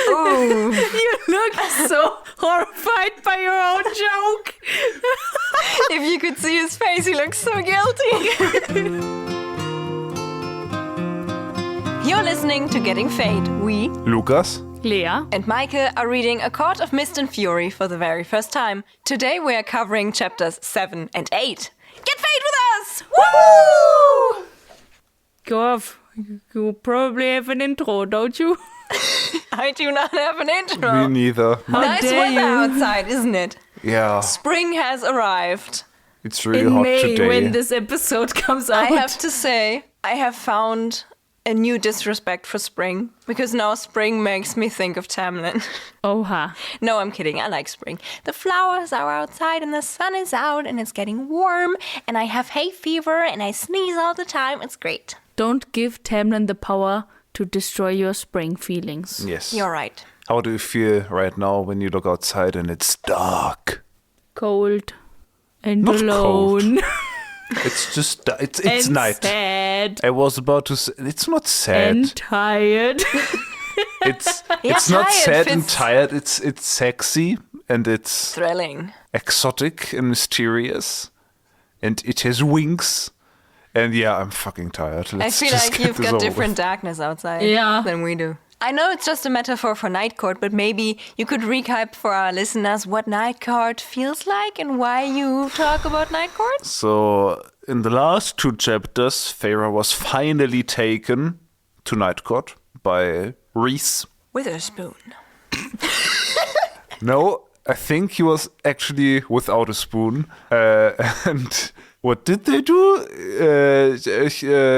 Oh. You look so horrified by your own joke. If you could see his face, he looks so guilty. You're listening to Getting Fae'd. We, Lukas, Lea, and Meike are reading A Court of Mist and Fury for the very first time. Today we are covering chapters 7 and 8. Get Fae'd with us! Woo! go off. You probably have an intro, don't you? I do not have an intro. me neither. How Nice dare weather you? outside, isn't it? Yeah, Spring has arrived. it's really In hot May, today. when this episode comes out. I have to say, I have found a new disrespect for spring, because now spring makes me think of Tamlin. Oh, ha. No, I'm kidding. I like spring. The flowers are outside and the sun is out and it's getting warm and I have hay fever and I sneeze all the time. It's great. Don't give Tamlin the power to destroy your spring feelings. Yes. You're right. How do you feel right now when you look outside and it's dark? Cold and Not alone. It's just it's and night. sad I was about to say, it's not sad. and tired. It's Yeah, it's not tired sad and fits. tired. It's sexy and it's Thrilling. exotic and mysterious, and it has wings. And yeah, I'm fucking tired. Let's I feel just like get you've this got over different with. darkness outside Yeah. than we do. I know it's just a metaphor for Night Court, but maybe you could recap for our listeners what Night Court feels like and why you talk about Night Court. So in the last two chapters, Feyre was finally taken to Night Court by Rhys. With a spoon. No, I think he was actually without a spoon. And what did they do?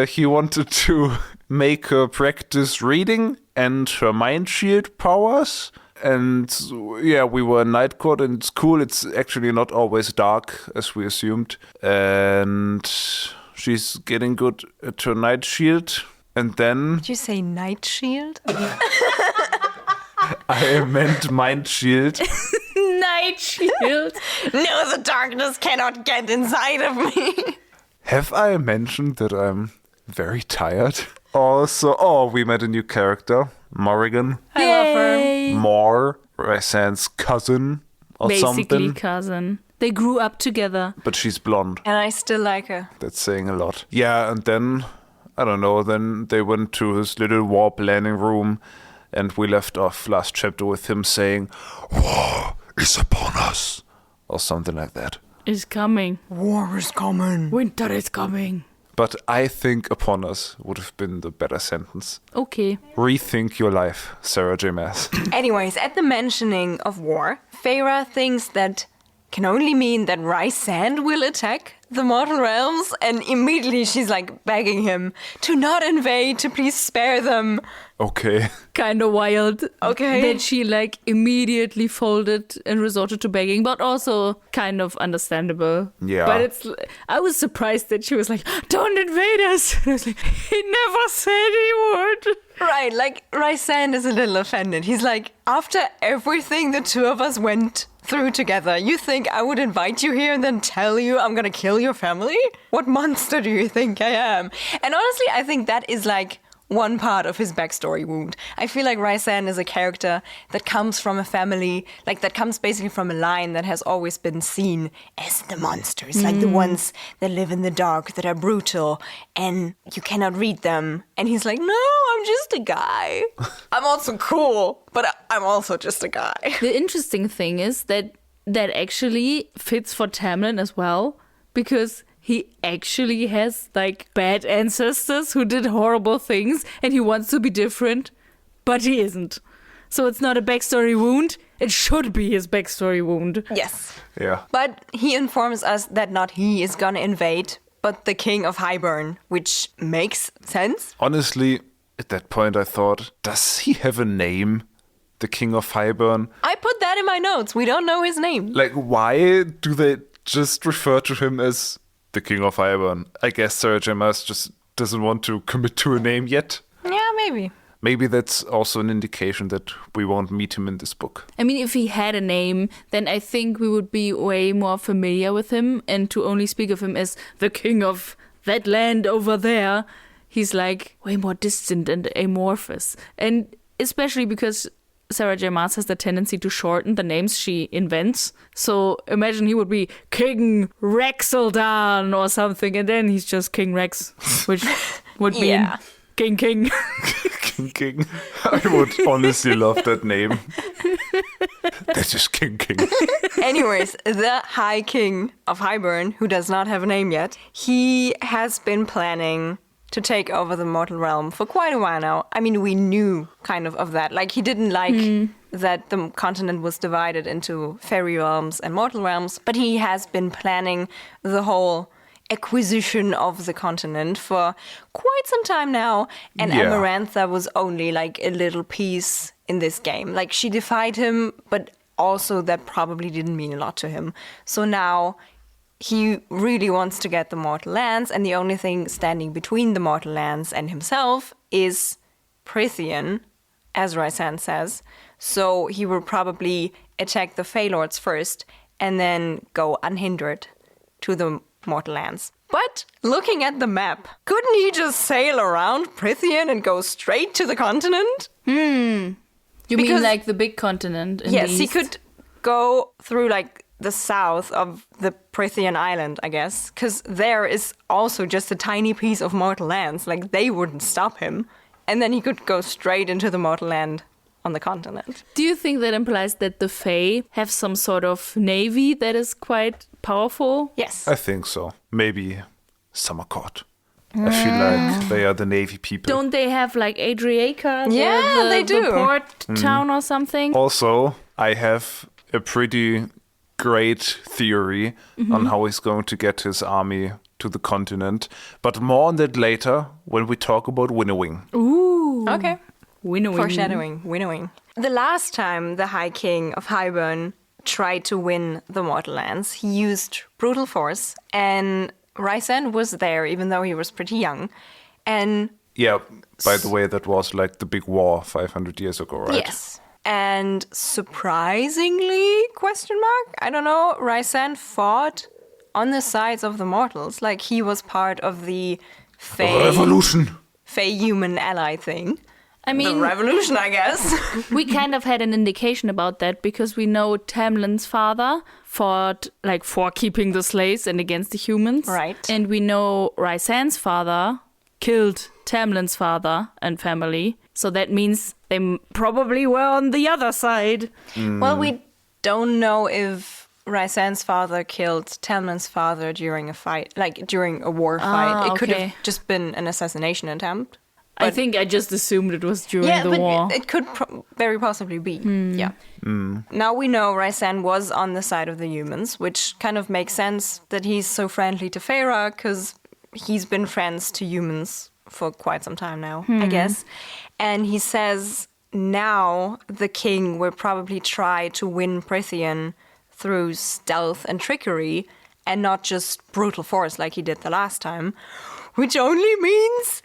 He wanted to make her practice reading and her mind shield powers. And yeah, we were in Night Court and it's cool. It's actually not always dark as we assumed. And she's getting good at her night shield. And then Did you say Night Shield? I meant mind shield. Night shield. No, the darkness cannot get inside of me. Have I mentioned that I'm very tired? Also, we met a new character, Morrigan. I love her. Yay. More, Rysand's cousin or Basically something. cousin. They grew up together. But she's blonde. And I still like her. That's saying a lot. Yeah, and then, I don't know, then they went to his little war planning room and we left off last chapter with him saying, "War is upon us," or something like that. Is coming. War is coming. Winter is coming. But I think upon us would have been the better sentence. Okay. Rethink your life, Sarah J. Maas. Anyways, at the mentioning of war, Feyre thinks that can only mean that Rysand will attack the mortal realms, and immediately she's like begging him to not invade, to please spare them. Okay. Kind of wild. Okay. That she like immediately folded and resorted to begging, but also kind of understandable. Yeah. But I was surprised that she was like, "Don't invade us." I was like, he never said he would. Right, like Rysand is a little offended. He's like, after everything the two of us went through together, you think I would invite you here and then tell you I'm gonna kill your family? What monster do you think I am? And honestly, I think that is like one part of his backstory wound. I feel like Rysand is a character that comes from a family, like that comes basically from a line that has always been seen as the monsters, like the ones that live in the dark, that are brutal, and you cannot read them. And he's like, no, I'm just a guy. I'm also cool, but I'm also just a guy. The interesting thing is that actually fits for Tamlin as well, because he actually has like bad ancestors who did horrible things and he wants to be different, but he isn't. So it's not a backstory wound. It should be his backstory wound. Yes. Yeah. But he informs us that not he is gonna invade, but the King of Hybern, which makes sense. Honestly, at that point I thought, does he have a name? The King of Hybern? I put that in my notes. We don't know his name. Like, why do they just refer to him as the King of Hybern? I guess Sarah J. Maas just doesn't want to commit to a name yet. Yeah, maybe. Maybe that's also an indication that we won't meet him in this book. I mean, if he had a name, then I think we would be way more familiar with him, and to only speak of him as the king of that land over there he's like way more distant and amorphous. And especially because Sarah J. Maas has the tendency to shorten the names she invents. So imagine he would be King Rexeldan or something, and then he's just King Rex, which would be King. King. I would honestly love that name. That is King. Anyways, the High King of Hybern, who does not have a name yet, he has been planning to take over the mortal realm for quite a while now. I mean, we knew kind of that. Like, he didn't like that the continent was divided into fairy realms and mortal realms, but he has been planning the whole acquisition of the continent for quite some time now. And Amarantha was only like a little piece in this game. Like, she defied him, but also that probably didn't mean a lot to him. So now he really wants to get the mortal lands, and the only thing standing between the mortal lands and himself is Prythian, as Rysand says. So he will probably attack the Feylords first and then go unhindered to the mortal lands. But looking at the map, couldn't he just sail around Prythian and go straight to the continent? You mean like the big continent in yes, the he east? could go through like the south of the Prythian island, I guess, because there is also just a tiny piece of mortal lands. Like, they wouldn't stop him. And then he could go straight into the mortal land on the continent. Do you think that implies that the Fae have some sort of navy that is quite powerful? Yes. I think so. Maybe Summercourt. I feel like they are the navy people. Don't they have like Adriaca? Yeah, they do. The port town or something? Also, I have a pretty great theory on how he's going to get his army to the continent. But more on that later when we talk about winnowing. Ooh. Okay. Winnowing. Foreshadowing, winnowing. The last time the High King of Hybern tried to win the mortal lands, he used brutal force, and Rysand was there, even though he was pretty young. And Yeah, by the way, that was like the big war 500 years ago, right? yes. And surprisingly, I don't know, Rysand fought on the sides of the mortals. Like, he was part of the Revolution! Fey-human ally thing. I mean, The revolution, I guess. we kind of had an indication about that because we know Tamlin's father fought like for keeping the slaves and against the humans. Right. And we know Rysand's father killed Tamlin's father and family. So that means they probably were on the other side. Well, we don't know if Rysand's father killed Tamlin's father during a fight, like during a war fight. It could okay. have just been an assassination attempt. I think I just assumed it was during the but war. it could very possibly be. Yeah. Now we know Rysand was on the side of the humans, which kind of makes sense that he's so friendly to Feyre, because he's been friends to humans for quite some time now, I guess. And he says now the king will probably try to win Prythian through stealth and trickery and not just brutal force like he did the last time, which only means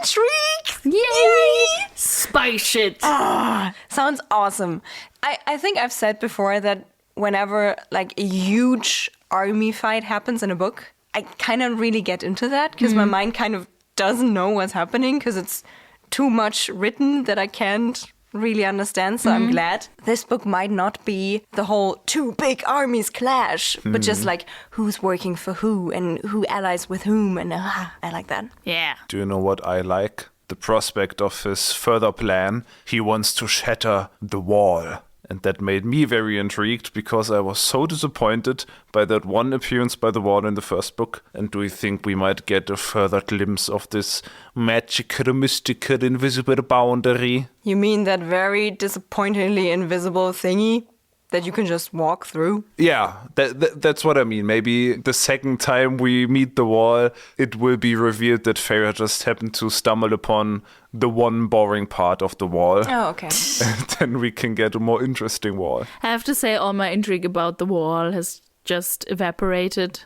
intrigue! Yay! Spy shit! Sounds awesome. I think I've said before that whenever like a huge army fight happens in a book, I kind of really get into that because my mind kind of doesn't know what's happening because it's too much written that I can't really understand. So I'm glad this book might not be the whole two big armies clash, but just like who's working for who and who allies with whom. And I like that. Yeah. Do you know what I like? The prospect of his further plan. He wants to shatter the wall. And that made me very intrigued because I was so disappointed by that one appearance by the wall in the first book. And do you think we might get a further glimpse of this magical, mystical, invisible boundary? You mean that very disappointingly invisible thingy that you can just walk through? Yeah, that's what I mean. Maybe the second time we meet the wall, it will be revealed that Feyre just happened to stumble upon the one boring part of the wall. Oh, okay. And then we can get a more interesting wall. I have to say all my intrigue about the wall has just evaporated.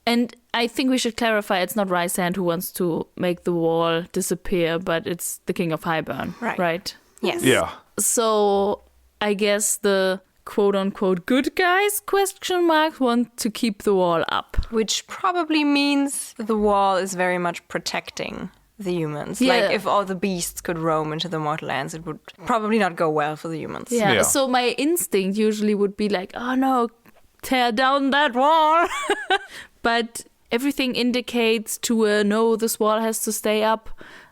And I think we should clarify it's not Rysand who wants to make the wall disappear, but it's the King of Hybern. Right? Yes. Yeah. So I guess the quote-unquote good guys, want to keep the wall up. Which probably means the wall is very much protecting the humans. Yeah. Like, if all the beasts could roam into the mortal lands, it would probably not go well for the humans. Yeah. So my instinct usually would be like, oh no, tear down that wall. But everything indicates to no, this wall has to stay up.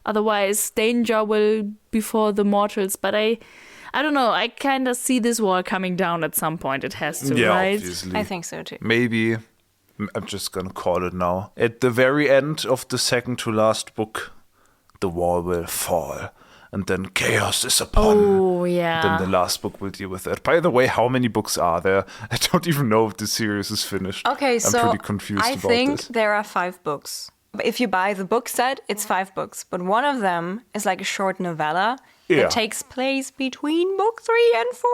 Otherwise, danger will befall the mortals. But I don't know. I kind of see this wall coming down at some point. It has to, right? Obviously. I think so too. Maybe, I'm just gonna call it now. At the very end of the second to last book, the wall will fall. And then chaos is upon. Oh, yeah. Then the last book will deal with that. By the way, how many books are there? I don't even know if the series is finished. Okay, so I'm pretty confused I about think this. there are 5 books. But if you buy the book set, it's 5 books. But one of them is like a short novella Yeah. that takes place between book 3 and 4,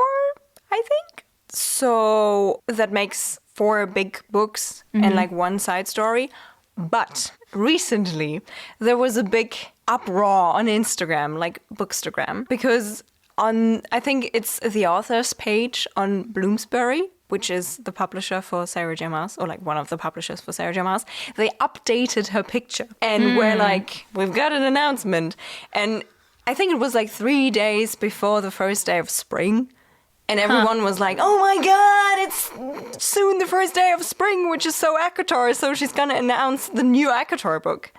I think. So that makes 4 big books and like 1 side story. But recently, there was a big uproar on Instagram, like Bookstagram, because on, I think it's the author's page on Bloomsbury, which is the publisher for Sarah J. Maas, or like one of the publishers for Sarah J. Maas, they updated her picture and were like, we've got an announcement. And I think it was like 3 days before the first day of spring. And everyone was like, oh my God, it's soon the first day of spring, which is so ACOTAR, so she's going to announce the new ACOTAR book.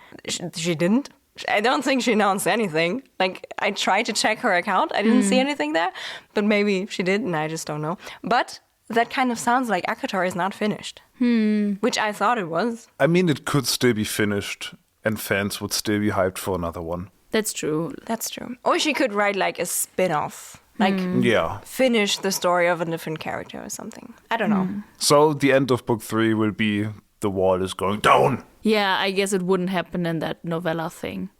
She didn't. I don't think she announced anything. Like, I tried to check her account. I didn't see anything there. But maybe she did, and I just don't know. But that kind of sounds like ACOTAR is not finished. Which I thought it was. I mean, it could still be finished, and fans would still be hyped for another one. That's true. That's true. Or she could write, like, a spin-off. Like, Yeah. finish the story of a different character or something. I don't know. So the end of book 3 will be the wall is going down. Yeah, I guess it wouldn't happen in that novella thing.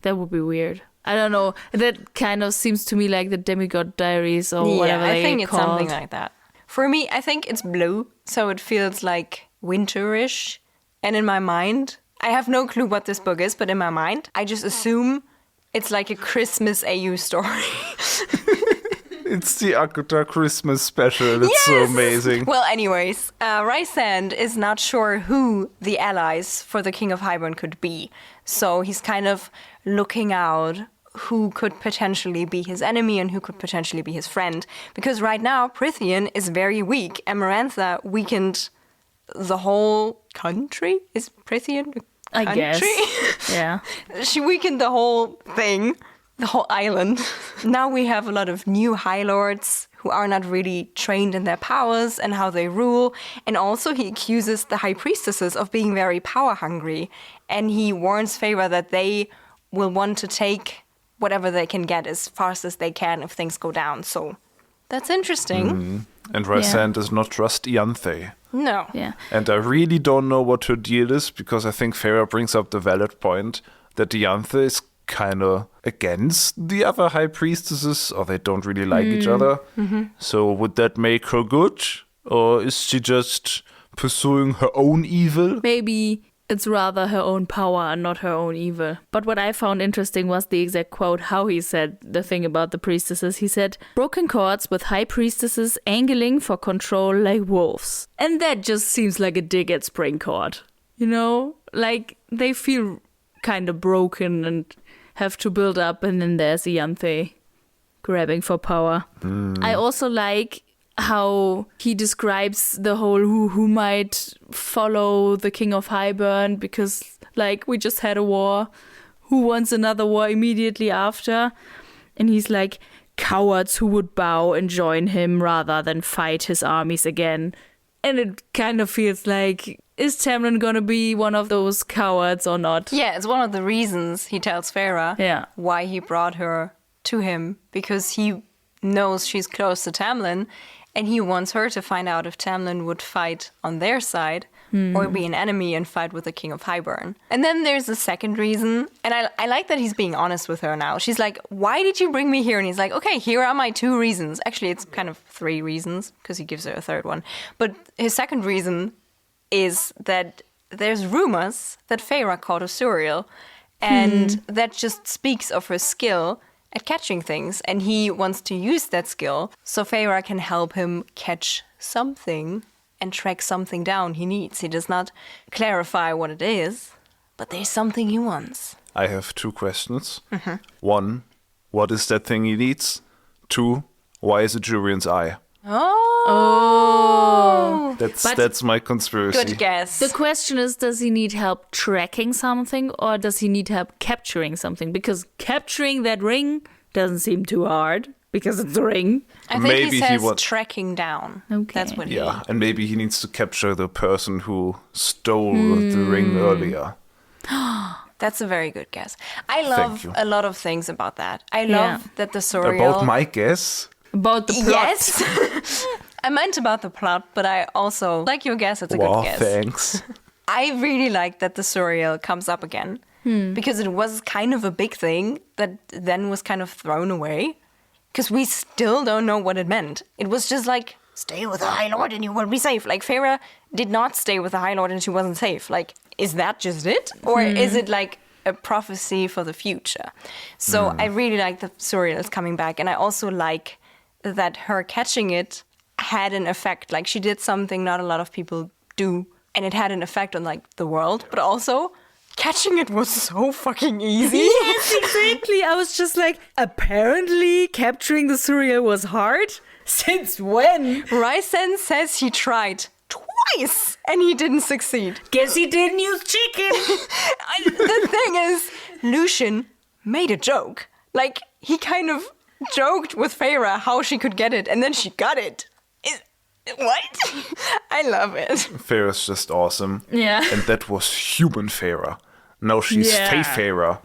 That would be weird. I don't know. That kind of seems to me like the Demigod Diaries or whatever I they think it's called. something like that. For me, I think it's blue, so it feels like winterish. And in my mind, I have no clue what this book is, but in my mind, I just assume it's like a Christmas AU story. It's the ACOTAR Christmas special. It's so amazing. Well, anyways, Rysand is not sure who the allies for the King of Hybern could be. So he's kind of looking out who could potentially be his enemy and who could potentially be his friend. Because right now, Prythian is very weak. Amarantha weakened the whole country. Is Prythian a country? I guess. Yeah. She weakened the whole thing. The whole island. Now we have a lot of new High Lords who are not really trained in their powers and how they rule. And also he accuses the High Priestesses of being very power hungry. And he warns Feyre that they will want to take whatever they can get as fast as they can if things go down. So that's interesting. And Rysand does not trust Ianthe. No. Yeah. And I really don't know what her deal is, because I think Feyre brings up the valid point that Ianthe is kind of against the other high priestesses, or they don't really like each other. So would that make her good, or is she just pursuing her own evil? Maybe it's rather her own power and not her own evil. But what I found interesting was the exact quote, how he said the thing about the priestesses. He said, broken cords with high priestesses angling for control like wolves. And that just seems like a dig at Springcourt. You know, like they feel kind of broken and have to build up, and then there's Ianthe grabbing for power. I also like how he describes the whole who might follow the King of Hybern, because like we just had a war. Who wants another war immediately after? And he's like, cowards who would bow and join him rather than fight his armies again. And it kind of feels like, is Tamlin gonna be one of those cowards or not? Yeah, it's one of the reasons he tells Feyre why he brought her to him, because he knows she's close to Tamlin, and he wants her to find out if Tamlin would fight on their side or be an enemy and fight with the King of Hybern. And then there's the second reason, and I like that he's being honest with her now. She's like, why did you bring me here? And he's like, okay, here are my 2 reasons. Actually, it's kind of 3 reasons, because he gives her a third one. But his second reason is that there's rumors that Feyre caught a Suriel, and that just speaks of her skill at catching things, and he wants to use that skill so Feyre can help him catch something and track something down he needs. He does not clarify what it is, but there's something he wants. I have 2 questions. 1, what is that thing he needs? 2, why is it Jurian's eye? Oh. That's my conspiracy. Good guess. The question is, does he need help tracking something or does he need help capturing something? Because capturing that ring doesn't seem too hard because it's a ring. I think Maybe he he says wa- tracking down. Okay. That's what he Yeah, and maybe he needs to capture the person who stole the ring earlier. That's a very good guess. I Thank love you. a lot of things about that. I Yeah. love that the Suriel... About my guess? About the plot. Yes. I meant about the plot, but I also like your guess. It's a Wow, good guess. thanks. I really like that the Suriel comes up again because it was kind of a big thing that then was kind of thrown away because we still don't know what it meant. It was just like, stay with the High Lord and you will be safe. Like, Feyre did not stay with the High Lord and she wasn't safe. Like, is that just it? Or is it like a prophecy for the future? So I really like that Suriel is coming back. And I also like that her catching it had an effect. Like, she did something not a lot of people do. And it had an effect on, like, the world. But also, catching it was so fucking easy. Yes, exactly. I was just like, apparently capturing the Suriel was hard? Since when? Ryzen says he tried twice and he didn't succeed. Guess he didn't use chicken. The thing is, Lucian made a joke. Like, he kind of joked with Feyre how she could get it, and then she got it. What? I love it. Feyre's just awesome. Yeah. And that was human Feyre. Now she's Yeah. Fae-Feyre.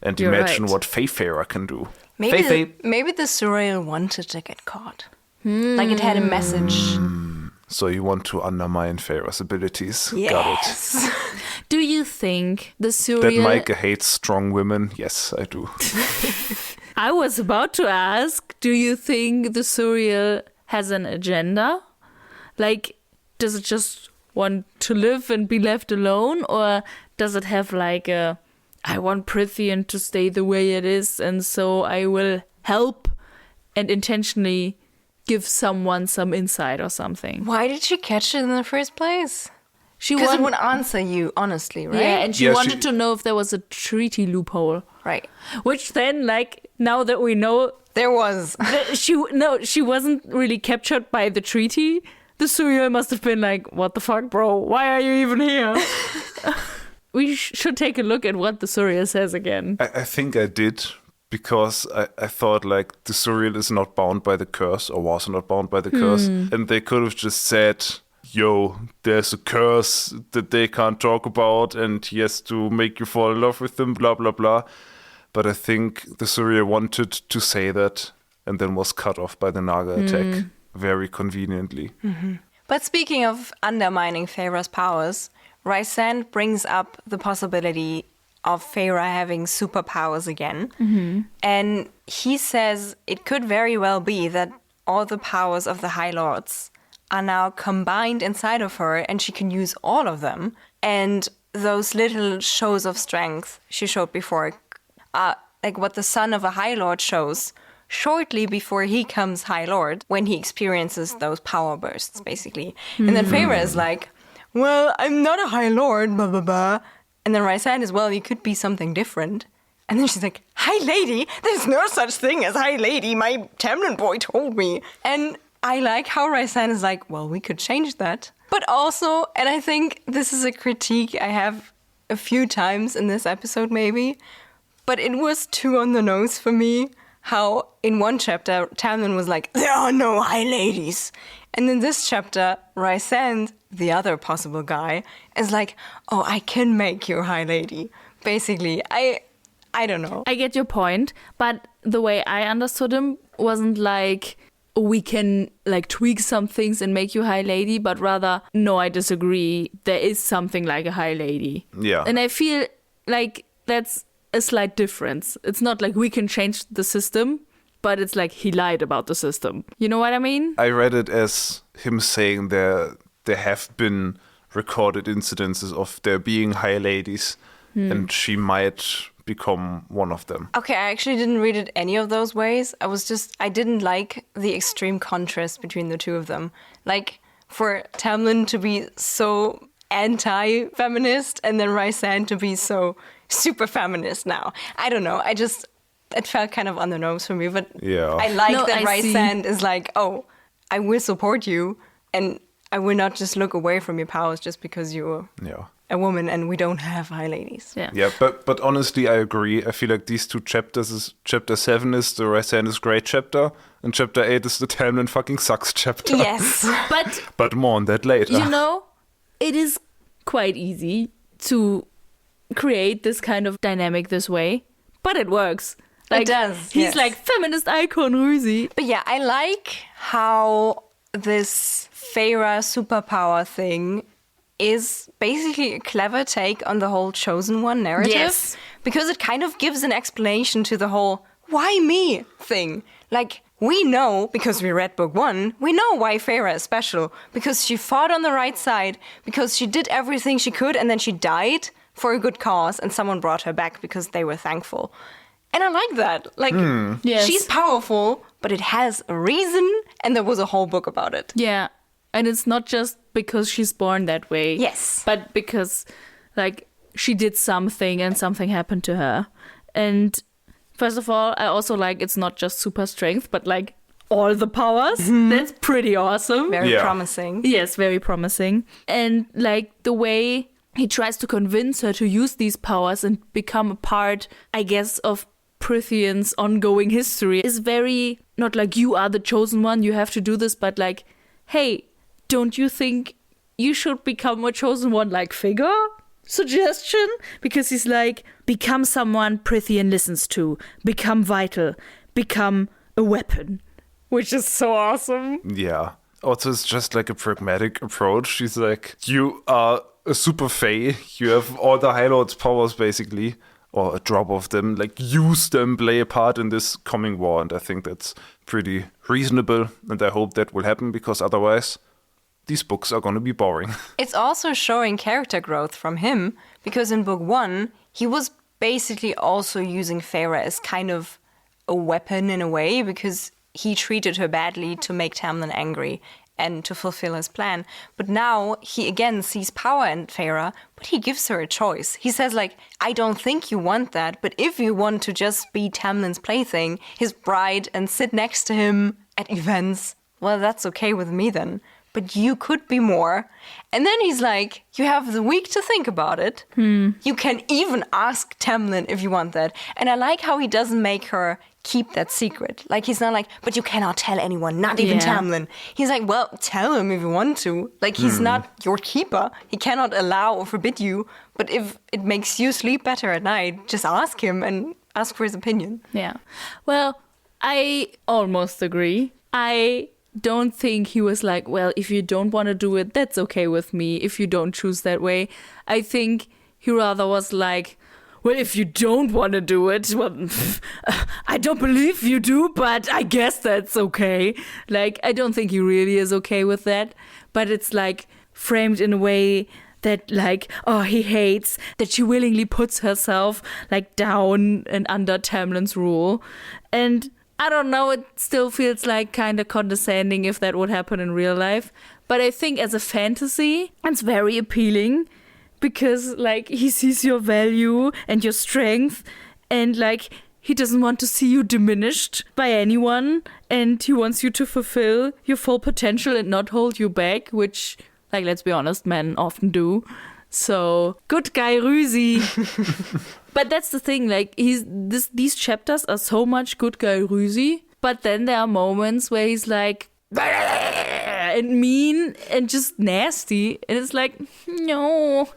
And You're imagine right. what Fae-Feyre can do. Maybe Fae-Fae. maybe the Suriel wanted to get caught. Like, it had a message. So you want to undermine Feyre's abilities. Got it. Yes. Do you think the That Suriel... Meike hates strong women? Yes, I do. I was about to ask, do you think the Suriel has an agenda? Like, does it just want to live and be left alone? Or does it have like a, I want Prithian to stay the way it is, and so I will help and intentionally give someone some insight or something? Why did she catch it in the first place? She Because it want- would answer you, honestly, right? Yeah, and she Yeah, wanted she- to know if there was a treaty loophole. Right. Which then, like, now that we know There was. that she wasn't really captured by the treaty, the Suriel must have been like, what the fuck, bro? Why are you even here? We should take a look at what the Suriel says again. I think I did. Because I thought, like, the Suriel is not bound by the curse, or was not bound by the curse. And they could have just said, yo, there's a curse that they can't talk about, and he has to make you fall in love with them, blah, blah, blah. But I think the Suriel wanted to say that, and then was cut off by the Naga attack, very conveniently. But speaking of undermining Feyre's powers, Rysand brings up the possibility of Feyre having superpowers again. And he says it could very well be that all the powers of the High Lords are now combined inside of her and she can use all of them. And those little shows of strength she showed before are like what the son of a High Lord shows shortly before he comes High Lord, when he experiences those power bursts, basically. And then Feyre is like, well, I'm not a High Lord, blah, blah, blah. And then Rysand is, well, you could be something different. And then she's like, High Lady? There's no such thing as High Lady. My Tamlin boy told me. And I like how Rysand is like, well, we could change that. But also, and I think this is a critique I have a few times in this episode maybe, but it was too on the nose for me how in one chapter Tamlin was like, there are no High Ladies. And in this chapter, Rysand, the other possible guy, is like, oh, I can make you High Lady. Basically, I don't know. I get your point, but the way I understood him wasn't like, we can like tweak some things and make you High Lady, but rather, no, I disagree. There is something like a High Lady. Yeah. And I feel like that's a slight difference. It's not like we can change the system, but it's like he lied about the system. You know what I mean? I read it as him saying there have been recorded incidences of there being High Ladies, and she might become one of them. Okay, I actually didn't read it any of those ways. I didn't like the extreme contrast between the two of them. Like, for Tamlin to be so anti-feminist, and then Rysand to be so super feminist now. I don't know. It felt kind of on the nose for me, but Yeah. I like No, that I see. Rysand is like, oh, I will support you, and I will not just look away from your powers just because you're Yeah. a woman and we don't have high ladies. Yeah. Yeah, but honestly, I agree. I feel like these two chapters is chapter 7 is the Rysand is great chapter, and chapter 8 is the Tamlin fucking sucks chapter. Yes. But But more on that later. you know, it is quite easy to create this kind of dynamic this way, but it works. It does, He's yes. like feminist icon Rüsi. But yeah, I like how this Feyre superpower thing is basically a clever take on the whole Chosen One narrative. Yes. Because it kind of gives an explanation to the whole why me thing. Like, we know, because we read book 1, we know why Feyre is special. Because she fought on the right side, because she did everything she could, and then she died for a good cause, and someone brought her back because they were thankful. And I like that. Like, Yes. she's powerful, but it has a reason, and there was a whole book about it. Yeah. And it's not just because she's born that way. Yes. But because, like, she did something and something happened to her. And first of all, I also like it's not just super strength, but like all the powers. That's pretty awesome. Very Yeah. promising. Yes, very promising. And like the way he tries to convince her to use these powers and become a part, I guess, of Prythian's ongoing history is very not like you are the chosen one, you have to do this, but like, hey, don't you think you should become a chosen one like figure? Suggestion? Because he's like, become someone Prythian listens to, become vital, become a weapon. Which is so awesome. Yeah. Also, it's just like a pragmatic approach. She's like, you are a super Fae. You have all the High Lord's powers, basically, or a drop of them. Like, use them, play a part in this coming war. And I think that's pretty reasonable. And I hope that will happen, because otherwise, these books are going to be boring. It's also showing character growth from him, because in book 1, he was basically also using Feyre as kind of a weapon in a way, because he treated her badly to make Tamlin angry and to fulfill his plan. But now he again sees power in Feyre, but he gives her a choice. He says, like, I don't think you want that, but if you want to just be Tamlin's plaything, his bride, and sit next to him at events, well, that's okay with me then. But you could be more. And then he's like, you have the week to think about it. You can even ask Tamlin if you want that. And I like how he doesn't make her keep that secret. Like, he's not like, but you cannot tell anyone, not even Yeah. Tamlin. He's like, well, tell him if you want to. Like, he's not your keeper. He cannot allow or forbid you. But if it makes you sleep better at night, just ask him and ask for his opinion. Yeah. Well, I almost agree. I don't think he was like, well, if you don't want to do it, that's okay with me if you don't choose that way. I think he rather was like, well, if you don't want to do it, well, I don't believe you do, but I guess that's okay. Like, I don't think he really is okay with that, but it's like framed in a way that like, oh, he hates that she willingly puts herself like down and under Tamlin's rule. And I don't know, it still feels like kind of condescending if that would happen in real life. But I think as a fantasy, it's very appealing because like he sees your value and your strength and like he doesn't want to see you diminished by anyone and he wants you to fulfill your full potential and not hold you back, which, like, let's be honest, men often do. So, good guy Rüsi. But that's the thing, like, these chapters are so much good guy Rüsi, but then there are moments where he's like, and mean and just nasty, and it's like, no.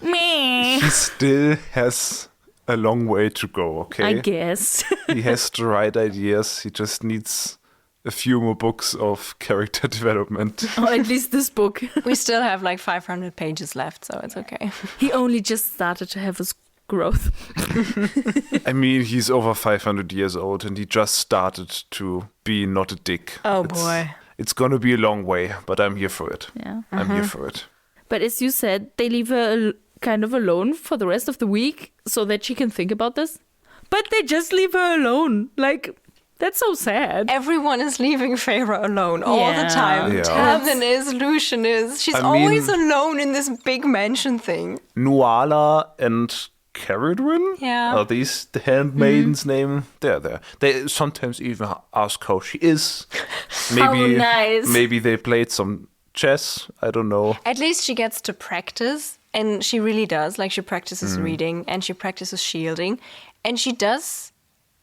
Meh. He still has a long way to go, okay? I guess. He has the right ideas. He just needs a few more books of character development. Or at least this book. We still have like 500 pages left, so it's okay. He only just started to have his growth. I mean, he's over 500 years old and he just started to be not a dick. Oh, boy. It's gonna be a long way, but I'm here for it. Yeah. I'm here for it. But as you said, they leave her kind of alone for the rest of the week so that she can think about this. But they just leave her alone. Like, That's so sad. Everyone is leaving Feyre alone all the time. Yeah. Tamlin is, Lucian is. She's always alone in this big mansion thing. Nuala and Caradwyn? Yeah. Are these the handmaidens' name? They're there. They sometimes even ask how she is. Maybe, nice. Maybe they played some chess. I don't know. At least she gets to practice, and she really does. Like, she practices reading, and she practices shielding. And she does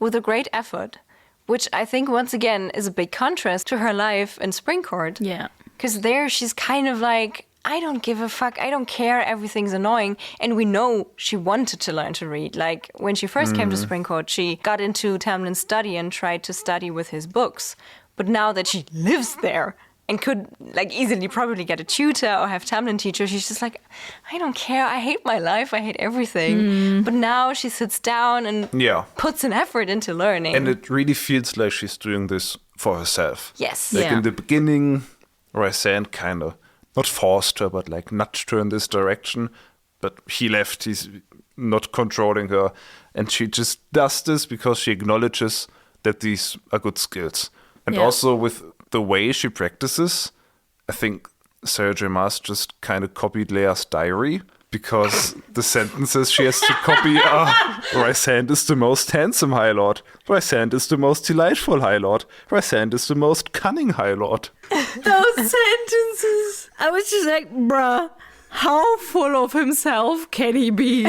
with a great effort, which I think, once again, is a big contrast to her life in Springcourt. Yeah. Because there, she's kind of like, I don't give a fuck. I don't care. Everything's annoying. And we know she wanted to learn to read. Like, when she first came to Springcourt, she got into Tamlin's study and tried to study with his books. But now that she lives there and could, like, easily probably get a tutor or have Tamlin teach her, she's just like, I don't care. I hate my life. I hate everything. But now she sits down and puts an effort into learning. And it really feels like she's doing this for herself. Yes. Like in the beginning, Rysand kind of not forced her, but like nudged her in this direction. But he left. He's not controlling her. And she just does this because she acknowledges that these are good skills. And also with the way she practices, I think Sarah J. Maas just kind of copied Lea's diary, because the sentences she has to copy are Rysand is the most handsome High Lord. Rysand is the most delightful High Lord. Rysand is the most cunning High Lord. Those sentences. I was just like, bruh, how full of himself can he be?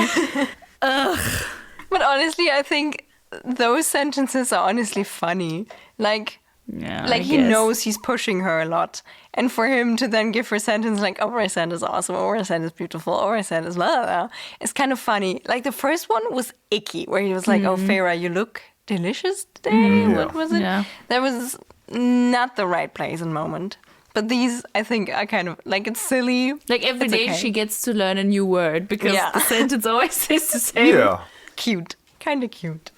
Ugh. But honestly, I think those sentences are honestly funny. Like he knows he's pushing her a lot. And for him to then give her a sentence like, oh, Rysand is awesome, oh, Rysand is beautiful, oh, Rysand is blah, blah, blah, it's kind of funny. Like, the first one was icky, where he was like, oh, Feyre, you look delicious today? What was it? Yeah. That was not the right place and moment. But these, I think, are kind of, like, it's silly. Like, every day okay. she gets to learn a new word, because the sentence always is the same. Yeah. Cute. Kind of cute.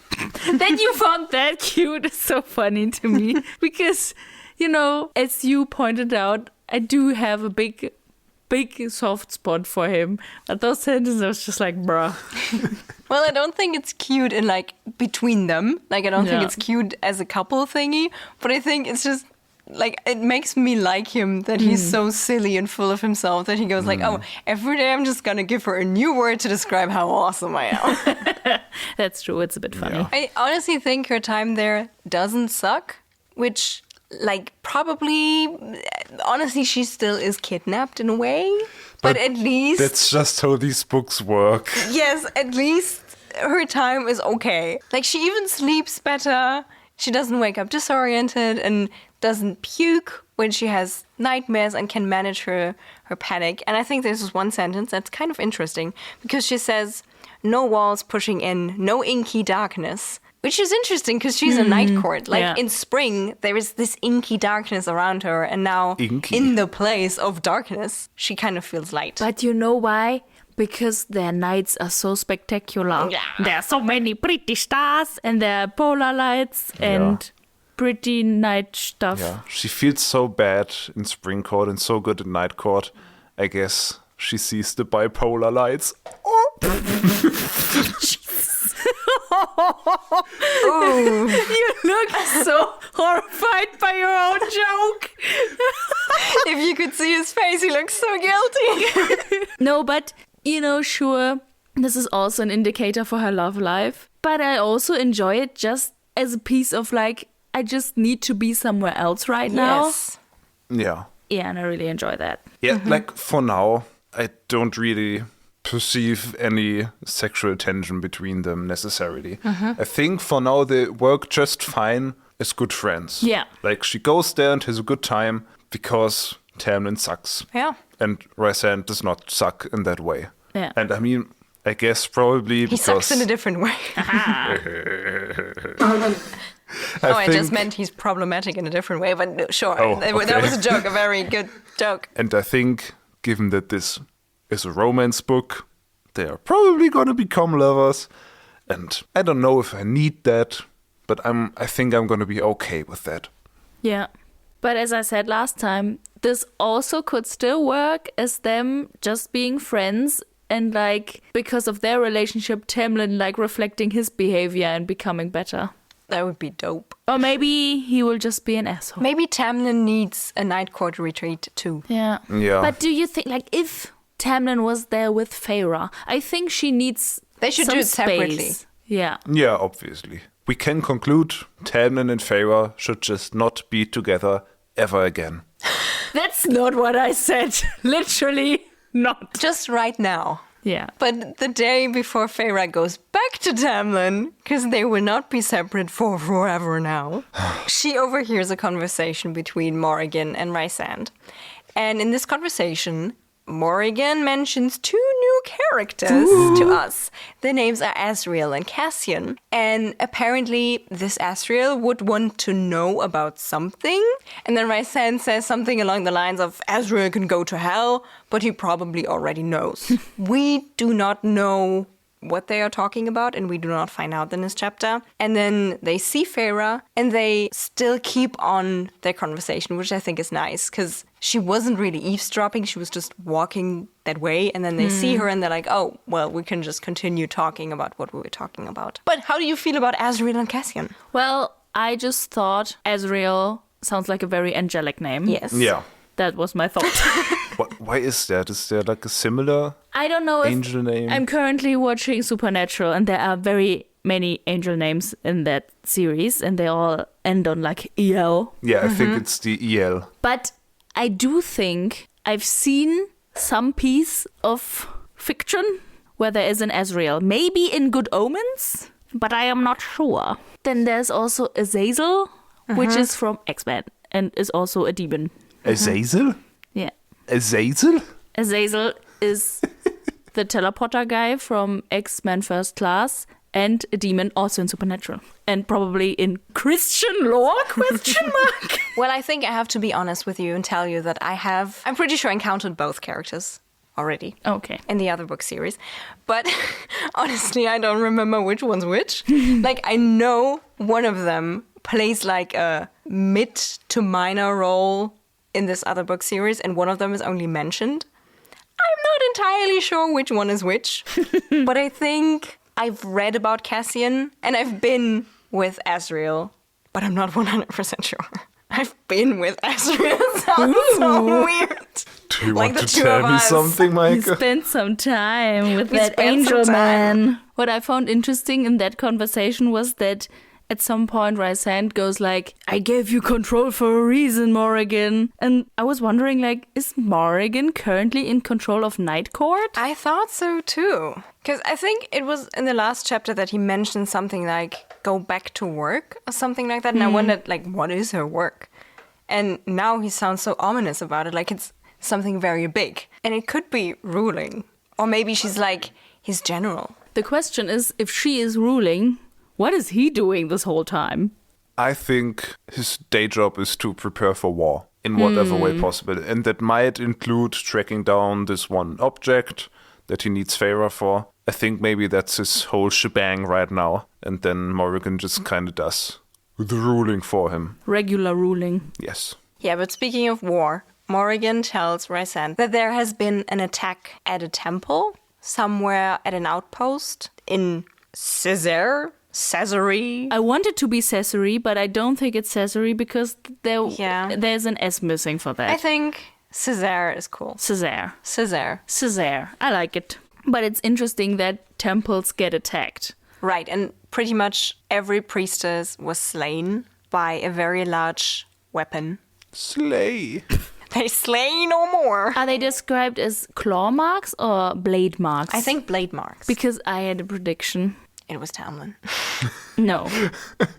That you found that cute is so funny to me. Because, you know, as you pointed out, I do have a big soft spot for him. But those sentences, I was just like, bruh. Well, I don't think it's cute in, like, between them. Like, I don't think it's cute as a couple thingy. But I think it's just, like, it makes me like him that he's so silly and full of himself that he goes like, oh, every day I'm just going to give her a new word to describe how awesome I am. That's true. It's a bit funny. Yeah. I honestly think her time there doesn't suck, which, like, probably, honestly, she still is kidnapped in a way. But at least... That's just how these books work. Yes, at least her time is okay. Like, she even sleeps better. She doesn't wake up disoriented and doesn't puke when she has nightmares and can manage her panic. And I think this is one sentence that's kind of interesting, because she says, no walls pushing in, no inky darkness. Which is interesting, because she's a night court. Like, in spring, there is this inky darkness around her. And now, in the place of darkness, she kind of feels light. But you know why? Because their nights are so spectacular. Yeah. There are so many pretty stars, and there are polar lights, and pretty night stuff. Yeah, she feels so bad in Spring Court and so good in Night Court. I guess she sees the bipolar lights. You look so horrified by your own joke. If you could see his face, he looks so guilty. No, but, you know, sure, this is also an indicator for her love life. But I also enjoy it just as a piece of, like, I just need to be somewhere else right now. Yes. Yeah. Yeah, and I really enjoy that. Yeah, like, for now, I don't really perceive any sexual tension between them necessarily. I think for now they work just fine as good friends. Yeah. Like, she goes there and has a good time because Tamlin sucks. Yeah. And Rysand does not suck in that way. Yeah. And I mean, I guess probably He because... sucks in a different way. I just meant he's problematic in a different way, but no, sure. Oh, okay. That was a joke, a very good joke. And I think, given that this is a romance book, they are probably going to become lovers. And I don't know if I need that, but I think I'm going to be okay with that. Yeah. But as I said last time, this also could still work as them just being friends, and, like, because of their relationship, Tamlin, like, reflecting his behavior and becoming better. That would be dope. Or maybe he will just be an asshole. Maybe Tamlin needs a night court retreat too. Yeah. Yeah. But do you think, like, if Tamlin was there with Feyre, I think she needs They should some do it separately. space. Yeah. Yeah, obviously. We can conclude Tamlin and Feyre should just not be together ever again. That's not what I said. Literally not. Just right now. Yeah. But the day before Feyre goes back to Tamlin, because they will not be separate for forever now, she overhears a conversation between Morrigan and Rysand. And in this conversation, Morrigan mentions 2 new characters to us. Their names are Asriel and Cassian. And apparently this Asriel would want to know about something. And then Rysand says something along the lines of, Asriel can go to hell, but he probably already knows. We do not know what they are talking about, and we do not find out in this chapter. And then they see Feyre, and they still keep on their conversation, which I think is nice, because she wasn't really eavesdropping, she was just walking that way, and then they see her, and they're like, oh, well, we can just continue talking about what we were talking about. But how do you feel about Asriel and Cassian? Well, I just thought Asriel sounds like a very angelic name. Yes. Yeah. That was my thought. Why is that? Is there like a similar I don't know if angel name? I'm currently watching Supernatural, and there are very many angel names in that series, and they all end on like EL. Yeah, I think it's the EL. But I do think I've seen some piece of fiction where there is an Asriel. Maybe in Good Omens, but I am not sure. Then there's also Azazel, which is from X-Men and is also a demon. Azazel? Yeah. Azazel? Azazel is the teleporter guy from X-Men First Class and a demon also in Supernatural. And probably in Christian lore, question mark? Well, I think I have to be honest with you and tell you that I'm pretty sure encountered both characters already. Okay. In the other book series. But honestly, I don't remember which one's which. Like, I know one of them plays like a mid to minor role in this other book series, and one of them is only mentioned. I'm not entirely sure which one is which, but I think I've read about Cassian, and I've been with Asriel, but I'm not 100% sure. I've been with Asriel. Sounds so weird. Do you Like want the to two tell of me us. something, We Meike? spent some time with that spent angel some time. man. What I found interesting in that conversation was that at some point Rysand goes like, I gave you control for a reason, Morrigan. And I was wondering, like, is Morrigan currently in control of Night Court? I thought so too. Because I think it was in the last chapter that he mentioned something like, go back to work or something like that. And I wondered, like, what is her work? And now he sounds so ominous about it, like it's something very big. And it could be ruling. Or maybe she's like his general. The question is, if she is ruling, what is he doing this whole time? I think his day job is to prepare for war in whatever way possible. And that might include tracking down this one object that he needs Feyre for. I think maybe that's his whole shebang right now. And then Morrigan just kind of does the ruling for him. Regular ruling. Yes. Yeah, but speaking of war, Morrigan tells Rysand that there has been an attack at a temple, somewhere at an outpost in Caesarea. I want it to be Caesarea, but I don't think it's Caesarea because there's an S missing for that. I think Caesarea is cool. Caesarea. Caesarea. I like it. But it's interesting that temples get attacked. Right, and pretty much every priestess was slain by a very large weapon. Slay. They slay no more. Are they described as claw marks or blade marks? I think blade marks. Because I had a prediction. It was Tamlin. No.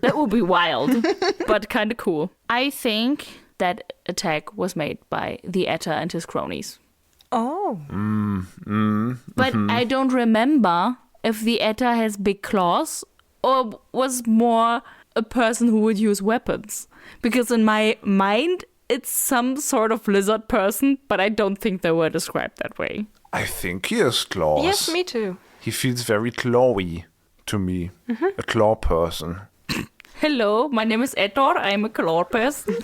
That would be wild, but kind of cool. I think that attack was made by the Atta and his cronies. Oh. But I don't remember if the Atta has big claws or was more a person who would use weapons. Because in my mind, it's some sort of lizard person, but I don't think they were described that way. I think he has claws. Yes, me too. He feels very clawy to me. A claw person. Hello, my name is Etor. I'm a claw person.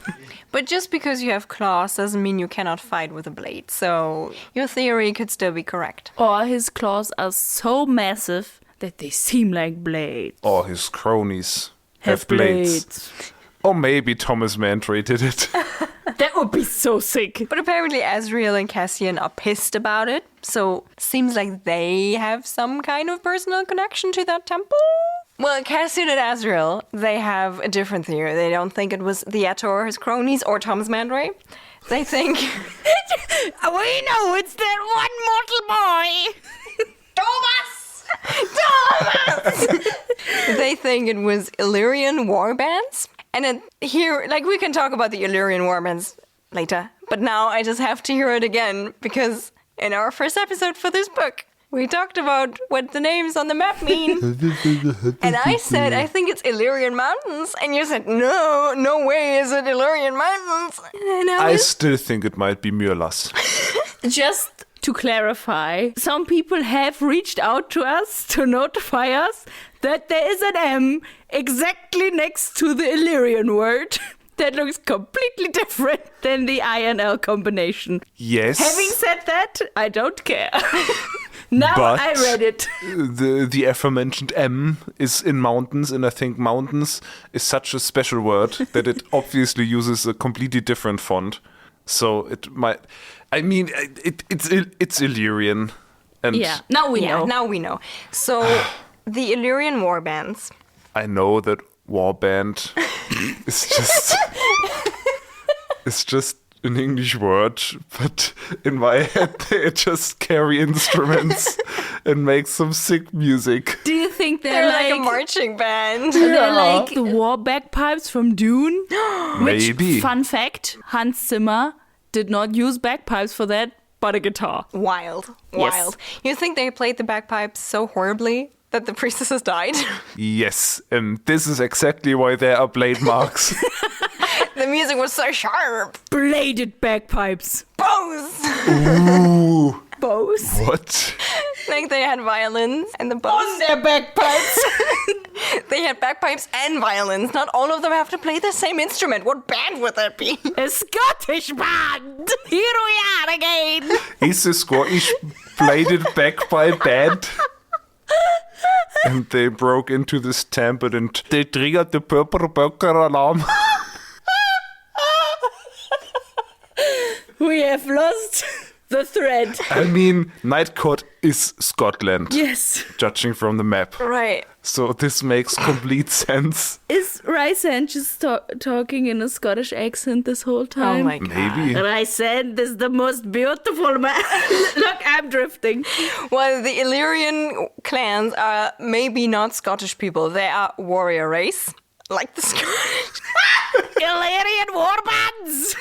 But just because you have claws doesn't mean you cannot fight with a blade. So your theory could still be correct. Or his claws are so massive that they seem like blades. Or his cronies have blades. Or maybe Thomas Mandray did it. That would be so sick. But apparently Azriel and Cassian are pissed about it. So seems like they have some kind of personal connection to that temple. Well, Cassian and Azriel, they have a different theory. They don't think it was the Etor or his cronies or Thomas Mandray. They think... We know it's that one mortal boy. Thomas! They think it was Illyrian warbands. And here, like, we can talk about the Illyrian warbands later. But now I just have to hear it again. Because in our first episode for this book, we talked about what the names on the map mean. And I said, I think it's Illyrian Mountains. And you said, no way is it Illyrian Mountains. And I still think it might be Myrlas. Just to clarify, some people have reached out to us to notify us that there is an M exactly next to the Illyrian word that looks completely different than the I and L combination. Yes. Having said that, I don't care. Now but I read it. The aforementioned M is in mountains, and I think mountains is such a special word that it obviously uses a completely different font. So it might... I mean, it's Illyrian. And Yeah, now we know. Now we know. So the Illyrian warbands. I know that warband is just... it's just an English word, but in my head they just carry instruments and make some sick music. Do you think They're like a marching band. They're like the war bagpipes from Dune? Which, Maybe. fun fact, Hans Zimmer did not use bagpipes for that, but a guitar. Wild. Yes. You think they played the bagpipes so horribly that the priestesses died? Yes, and this is exactly why there are blade marks. The music was so sharp. Bladed bagpipes. Bows! Ooh, Bows? what? Like they had violins and the bows. On their bagpipes. They had bagpipes and violins. Not all of them have to play the same instrument. What band would that be? A Scottish band. Here we are again. Is a Scottish bladed bagpipe band? And they broke into this temple and they triggered the purple burger alarm. We have lost the thread. I mean, Night Court is Scotland, Yes. judging from the map. Right. So this makes complete sense. Is Rysand just talking in a Scottish accent this whole time? Oh my god. Maybe. Rysand is the most beautiful man. Look, I'm drifting. Well, the Illyrian clans are maybe not Scottish people. They are warrior race. Like the Scottish. Illyrian warbands.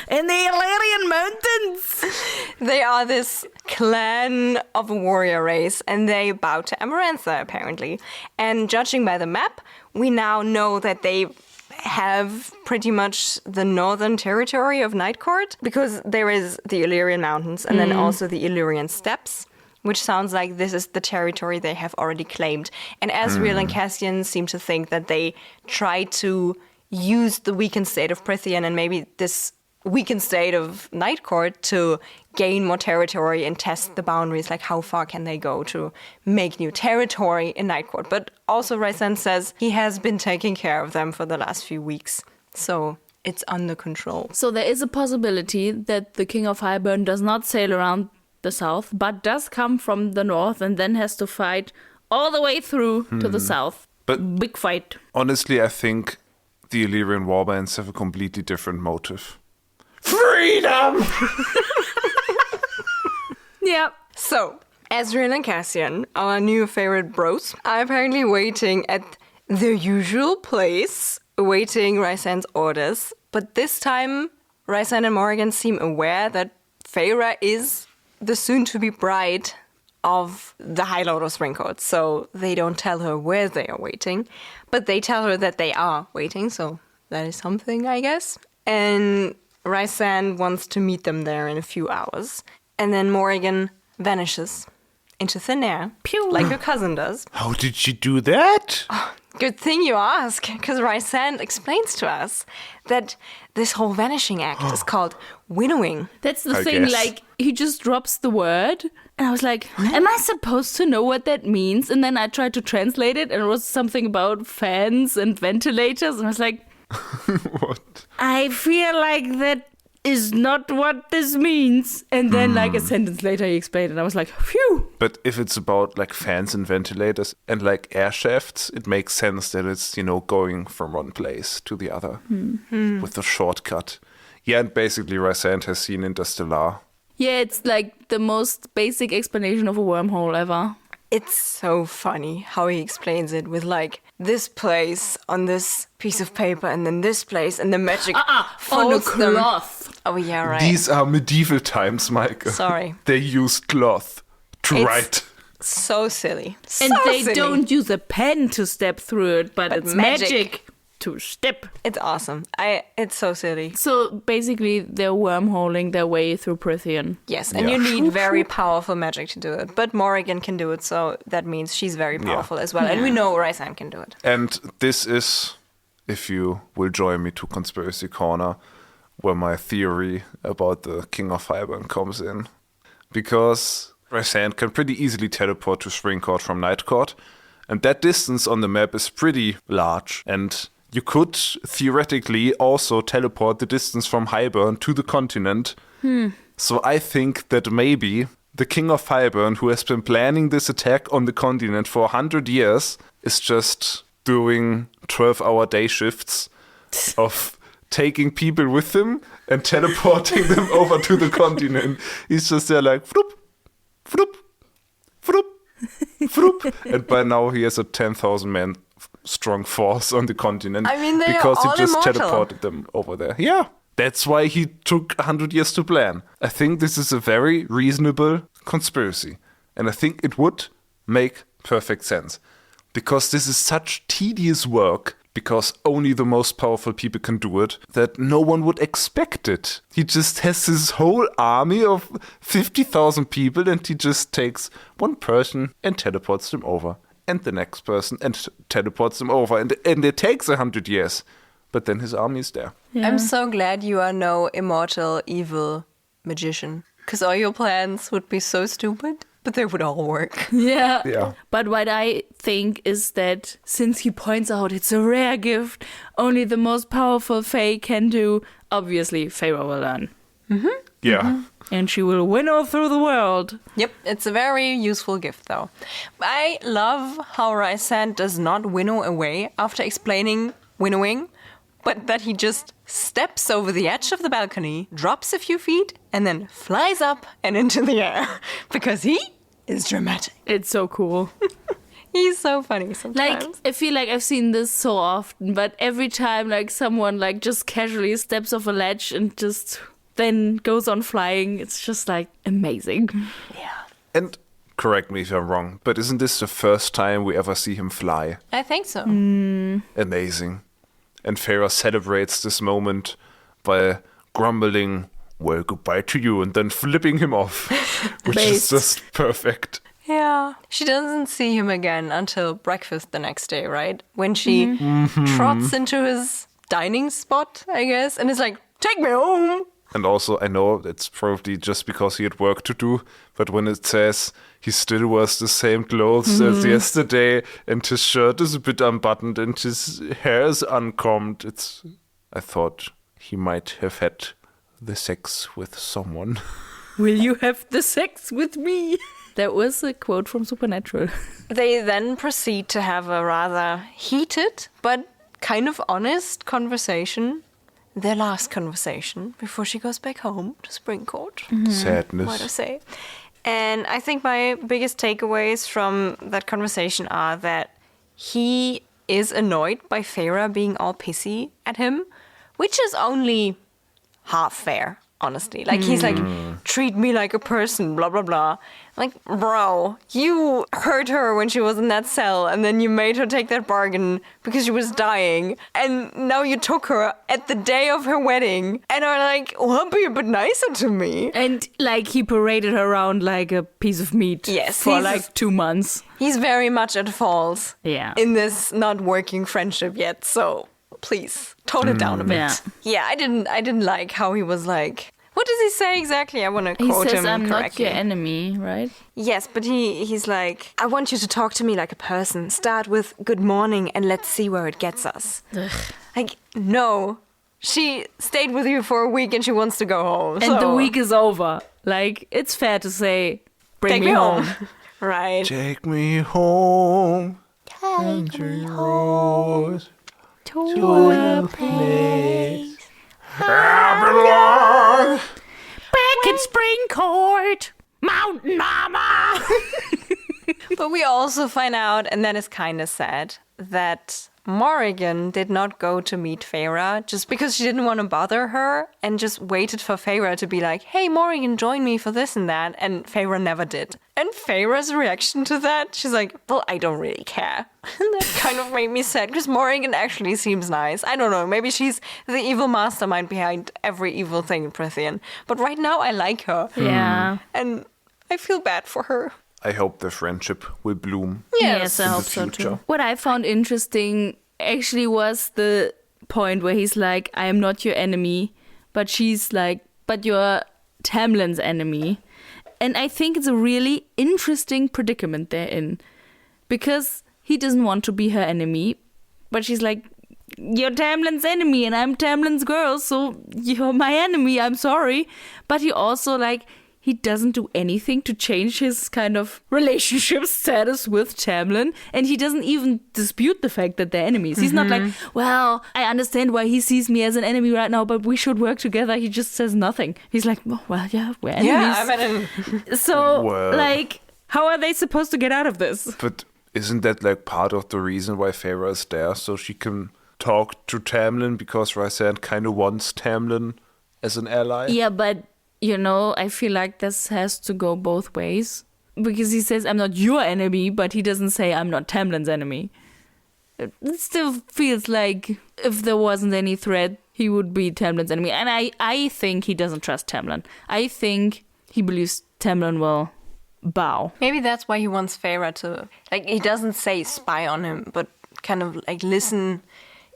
In the Illyrian mountains. They are this clan of a warrior race, and they bow to Amarantha, apparently. And judging by the map, we now know that they have pretty much the northern territory of Night Court, because there is the Illyrian Mountains and then also the Illyrian Steppes, which sounds like this is the territory they have already claimed. And Azriel and Cassian seem to think that they try to use the weakened state of Prythian and maybe this weakened state of Night Court to gain more territory and test the boundaries, like how far can they go to make new territory in Night Court. But also Rysand says he has been taking care of them for the last few weeks, so it's under control. So there is a possibility that the King of Hybern does not sail around the south, but does come from the north and then has to fight all the way through to the south. But Big fight. honestly, I think the Illyrian warbands have a completely different motive. Freedom! Yeah. So, Azriel and Cassian, our new favorite bros, are apparently waiting at their usual place, awaiting Rysand's orders. But this time, Rysand and Morrigan seem aware that Feyre is the soon-to-be bride of the High Lord of Springcourt. So they don't tell her where they are waiting, but they tell her that they are waiting, so that is something, I guess. And Rysand wants to meet them there in a few hours. And then Morrigan vanishes. into thin air, Pew. like her cousin does. How did she do that? Good thing you ask, because Rysand explains to us that this whole vanishing act is called winnowing. That's the I thing, guess. like, he just drops the word, and I was like, am I supposed to know what that means? And then I tried to translate it, and it was something about fans and ventilators, and I was like, What? I feel like that is not what this means. And then, like, a sentence later, he explained it, and I was like, phew. But if it's about like fans and ventilators and like air shafts, it makes sense that it's, going from one place to the other with a shortcut. Yeah, and basically Rysand has seen Interstellar. Yeah, it's like the most basic explanation of a wormhole ever. It's so funny how he explains it with like this place on this piece of paper and then this place and the magic On a folds them. cloth. Oh yeah, right. These are medieval times, Meike. Sorry. They used cloth to It's write. So silly. And So they silly. don't use a pen to step through it, but it's magic. magic to step. It's awesome. It's so silly. So basically, they're wormholing their way through Prithian. Yes, and Yeah. you need very powerful magic to do it. But Morrigan can do it, so that means she's very powerful as well. And we know Rysand can do it. And this is, if you will join me to Conspiracy Corner, where my theory about the King of Hybern comes in. Because Rysand can pretty easily teleport to Springcourt from Nightcourt, and that distance on the map is pretty large, and you could theoretically also teleport the distance from Hybern to the continent. So I think that maybe the King of Hybern, who has been planning this attack on the continent for 100 years, is just doing 12-hour day shifts of taking people with him and teleporting them over to the continent. He's just there like, floop, floop, floop, floop. And by now he has a 10,000 man strong force on the continent. I mean, they are because he all just immortal. teleported them over there. Yeah. That's why he took 100 years to plan. I think this is a very reasonable conspiracy. And I think it would make perfect sense. Because this is such tedious work, because only the most powerful people can do it, that no one would expect it. He just has his whole army of 50,000 people, and he just takes one person and teleports them over. And the next person and teleports them over. And it takes 100 years. But then his army is there. Yeah. I'm so glad you are no immortal evil magician. Because all your plans would be so stupid, but they would all work. Yeah. Yeah. But what I think is that since he points out it's a rare gift, only the most powerful Fae can do, obviously Feyre will learn. Yeah. And she will winnow through the world. Yep, it's a very useful gift, though. I love how Rysand does not winnow away after explaining winnowing, but that he just steps over the edge of the balcony, drops a few feet, and then flies up and into the air. Because he is dramatic. It's so cool. He's so funny Like, sometimes. I feel like I've seen this so often, but every time, like, someone, like, just casually steps off a ledge and just then goes on flying, it's just, like, amazing. Yeah. And correct me if I'm wrong, but isn't this the first time we ever see him fly? I think so. Amazing. And Feyre celebrates this moment by grumbling, well, goodbye to you, and then flipping him off, which is Based. just perfect. Yeah. She doesn't see him again until breakfast the next day, right? When she trots into his dining spot, I guess, and is like, take me home. And also, I know it's probably just because he had work to do, but when it says he still wears the same clothes as yesterday, and his shirt is a bit unbuttoned, and his hair is uncombed, I thought he might have had the sex with someone. Will you have the sex with me? That was a quote from Supernatural. They then proceed to have a rather heated but kind of honest conversation. Their last conversation before she goes back home to Springcourt. What I Sadness. say. And I think my biggest takeaways from that conversation are that he is annoyed by Feyre being all pissy at him, which is only half fair. honestly. Like, he's like, treat me like a person, blah, blah, blah. Like, bro, you hurt her when she was in that cell, and then you made her take that bargain because she was dying. And now you took her at the day of her wedding and are like, well, be a bit nicer to me. And like he paraded her around like a piece of meat Yes, for he's- like 2 months. He's very much at fault Yeah. in this not working friendship yet. So please tone it down a bit. Yeah. I didn't like how he was like, what does he say exactly? I want to He quote says, him I'm correctly. not your enemy, right? Yes, but he's like, I want you to talk to me like a person. Start with good morning and let's see where it gets us. Like, no. She stayed with you for a week and she wants to go home. And the so week is over. Like, it's fair to say, bring take me home. Right. Take me home. Country roads To a place I belong. back in Springcourt, Mountain Mama. But we also find out, and that is kind of sad, that Morrigan did not go to meet Feyre just because she didn't want to bother her and just waited for Feyre to be like, hey, Morrigan, join me for this and that. And Feyre never did. And Feyre's reaction to that, she's like, well, I don't really care. And that kind of made me sad because Morrigan actually seems nice. I don't know, maybe she's the evil mastermind behind every evil thing in Prithian. But right now I like her. Yeah. And I feel bad for her. I hope their friendship will bloom. Yes, I in the hope so too. future. What I found interesting actually was the point where he's like, I am not your enemy, but she's like, but you're Tamlin's enemy. And I think it's a really interesting predicament they're in. Because he doesn't want to be her enemy, but she's like, you're Tamlin's enemy and I'm Tamlin's girl, so you're my enemy, I'm sorry. But he also like, he doesn't do anything to change his kind of relationship status with Tamlin. And he doesn't even dispute the fact that they're enemies. He's not like, well, I understand why he sees me as an enemy right now, but we should work together. He just says nothing. He's like, oh, well, yeah, we're enemies. Yeah, I mean, So, Well. like, how are they supposed to get out of this? But isn't that like part of the reason why Feyre is there? So she can talk to Tamlin because Rysand kind of wants Tamlin as an ally? Yeah, but, you know, I feel like this has to go both ways. Because he says, I'm not your enemy, but he doesn't say, I'm not Tamlin's enemy. It still feels like if there wasn't any threat, he would be Tamlin's enemy. And I think he doesn't trust Tamlin. I think he believes Tamlin will bow. maybe that's why he wants Feyre to, like, he doesn't say spy on him, but kind of like listen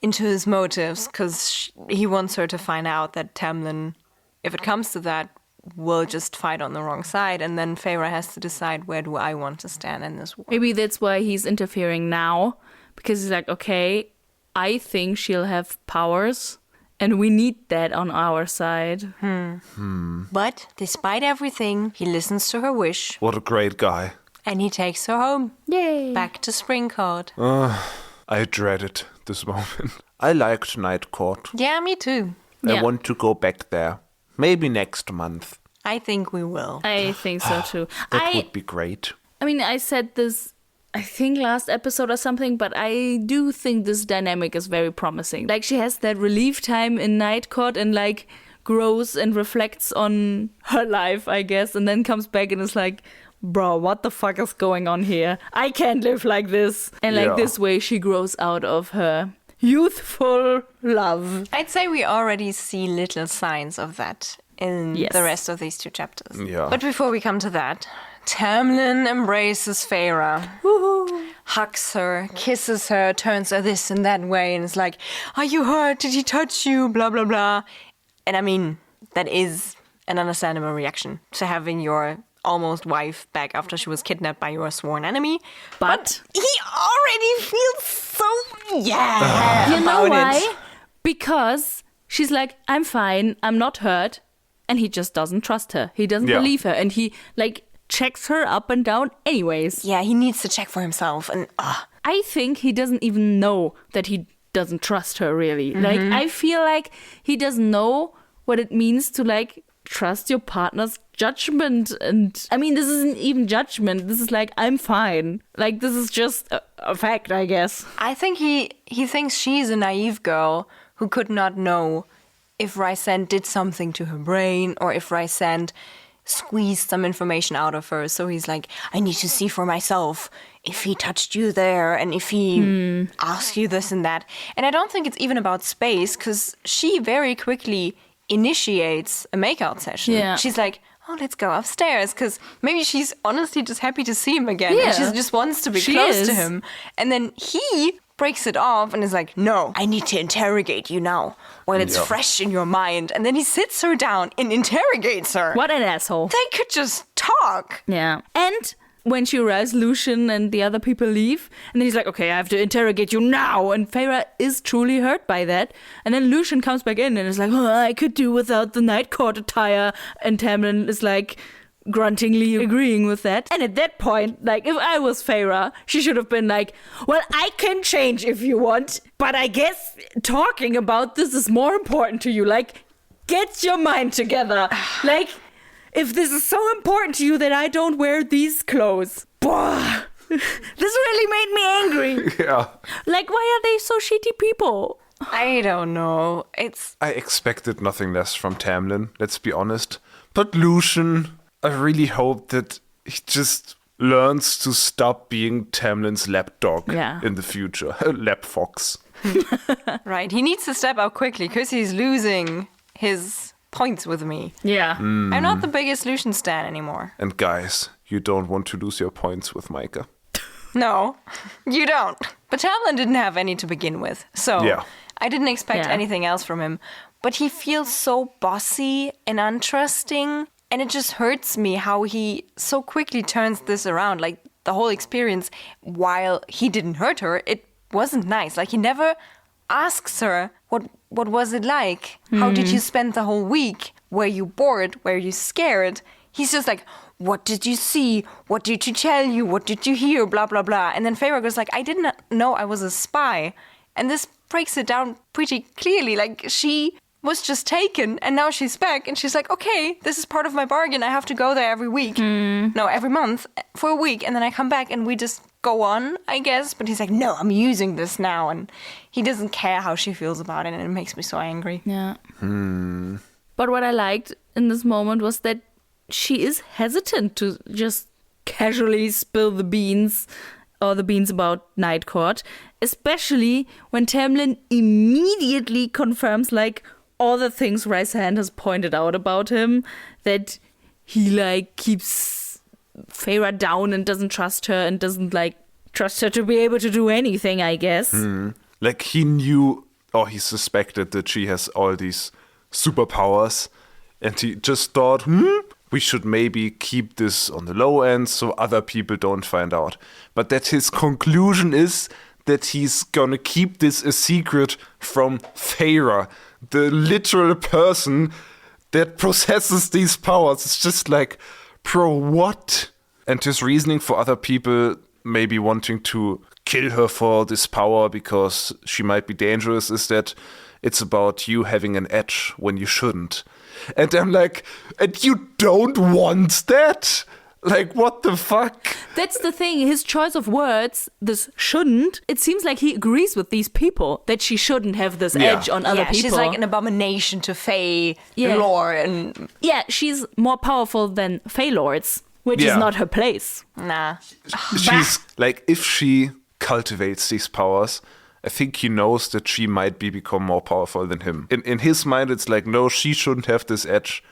into his motives, because he wants her to find out that Tamlin, if it comes to that, will just fight on the wrong side, and then Feyre has to decide, where do I want to stand in this war? Maybe that's why he's interfering now. Because he's like, okay, I think she'll have powers. And we need that on our side. But despite everything, he listens to her wish, What a great guy. and he takes her home, Yay. back to Springcourt. I dreaded this moment. I liked Night Court. Yeah, me too. I Yeah. want to go back there. Maybe next month. I think we will. I think so too. That would be great. I mean, I said this, I think last episode or something, but I do think this dynamic is very promising. Like, she has that relief time in Night Court and, like, grows and reflects on her life, I guess, and then comes back and is like, bro, what the fuck is going on here? I can't live like this. And, like, Yeah. this way she grows out of her youthful love. I'd say we already see little signs of that in Yes. the rest of these 2 chapters. Yeah. But before we come to that, Tamlin embraces Feyre, hugs her, kisses her, turns her this and that way, and is like, are you hurt? Did he touch you? Blah, blah, blah. And I mean, that is an understandable reaction to having your almost wife back after she was kidnapped by your sworn enemy. But He already feels so, yeah, you know about why? it. Because she's like, I'm fine, I'm not hurt. And he just doesn't trust her. He doesn't Yeah. believe her. And he, like, checks her up and down anyways. Yeah, he needs to check for himself. And I think he doesn't even know that he doesn't trust her, really. Like, I feel like he doesn't know what it means to, like, trust your partner's judgment. And I mean, this isn't even judgment. This is like, I'm fine. Like, this is just a fact, I guess. I think he thinks she's a naive girl who could not know if Rysand did something to her brain or if Rysand squeezed some information out of her. So he's like, I need to see for myself if he touched you there and if he asked you this and that. And I don't think it's even about space, because she very quickly initiates a makeout session. Yeah. She's like, oh, let's go upstairs, because maybe she's honestly just happy to see him again. Yeah. And she just wants to be She close is. to him. And then he breaks it off and is like, no, I need to interrogate you now while it's fresh in your mind. And then he sits her down and interrogates her. What an asshole. They could just talk. Yeah. And when she arrives, Lucian and the other people leave. And then he's like, okay, I have to interrogate you now. And Feyre is truly hurt by that. And then Lucian comes back in and is like, oh, I could do without the night court attire. And Tamlin is like gruntingly agreeing with that. And at that point, like, if I was Feyre, she should have been like, well, I can change if you want, but I guess talking about this is more important to you. Like, get your mind together. Like, if this is so important to you that I don't wear these clothes, this really made me angry. Yeah. Like, why are they so shitty people? I don't know. I expected nothing less from Tamlin, let's be honest. But Lucian, I really hope that he just learns to stop being Tamlin's lapdog in the future. Lap fox. Right. He needs to step out quickly because he's losing his points with me. Yeah. I'm not the biggest Lucian stan anymore. And guys, you don't want to lose your points with Meike. No, you don't. But Tamlin didn't have any to begin with. So I didn't expect anything else from him. But he feels so bossy and untrusting. And it just hurts me how he so quickly turns this around. Like, the whole experience, while he didn't hurt her, it wasn't nice. Like, he never asks her, what was it like? How did you spend the whole week? Were you bored? Were you scared? He's just like, what did you see? What did you tell you? What did you hear? Blah, blah, blah. And then Feyre goes like, I didn't know I was a spy. And this breaks it down pretty clearly. Like, she was just taken and now she's back and she's like, okay, this is part of my bargain. I have to go there every week. No, every month for a week. And then I come back and we just go on, I guess. But he's like, no, I'm using this now. And he doesn't care how she feels about it. And it makes me so angry. Yeah. But what I liked in this moment was that she is hesitant to just casually spill the beans or the beans about Night Court, especially when Tamlin immediately confirms, like, all the things Rysand has pointed out about him, that he, like, keeps Feyre down and doesn't trust her and doesn't, like, trust her to be able to do anything, I guess. Like, he knew or he suspected that she has all these superpowers and he just thought, we should maybe keep this on the low end so other people don't find out. But that his conclusion is that he's gonna keep this a secret from Feyre, the literal person that possesses these powers. It's just like, bro, what? And his reasoning for other people maybe wanting to kill her for this power because she might be dangerous is that it's about you having an edge when you shouldn't. And I'm like, and you don't want that? Like, what the fuck? That's the thing. His choice of words, this shouldn't, it seems like he agrees with these people that she shouldn't have this edge on other people. She's like an abomination to Fae lore. And yeah, she's more powerful than Fae lords, which is not her place. Nah. She's like, if she cultivates these powers, I think he knows that she might become more powerful than him. In his mind, it's like, no, she shouldn't have this edge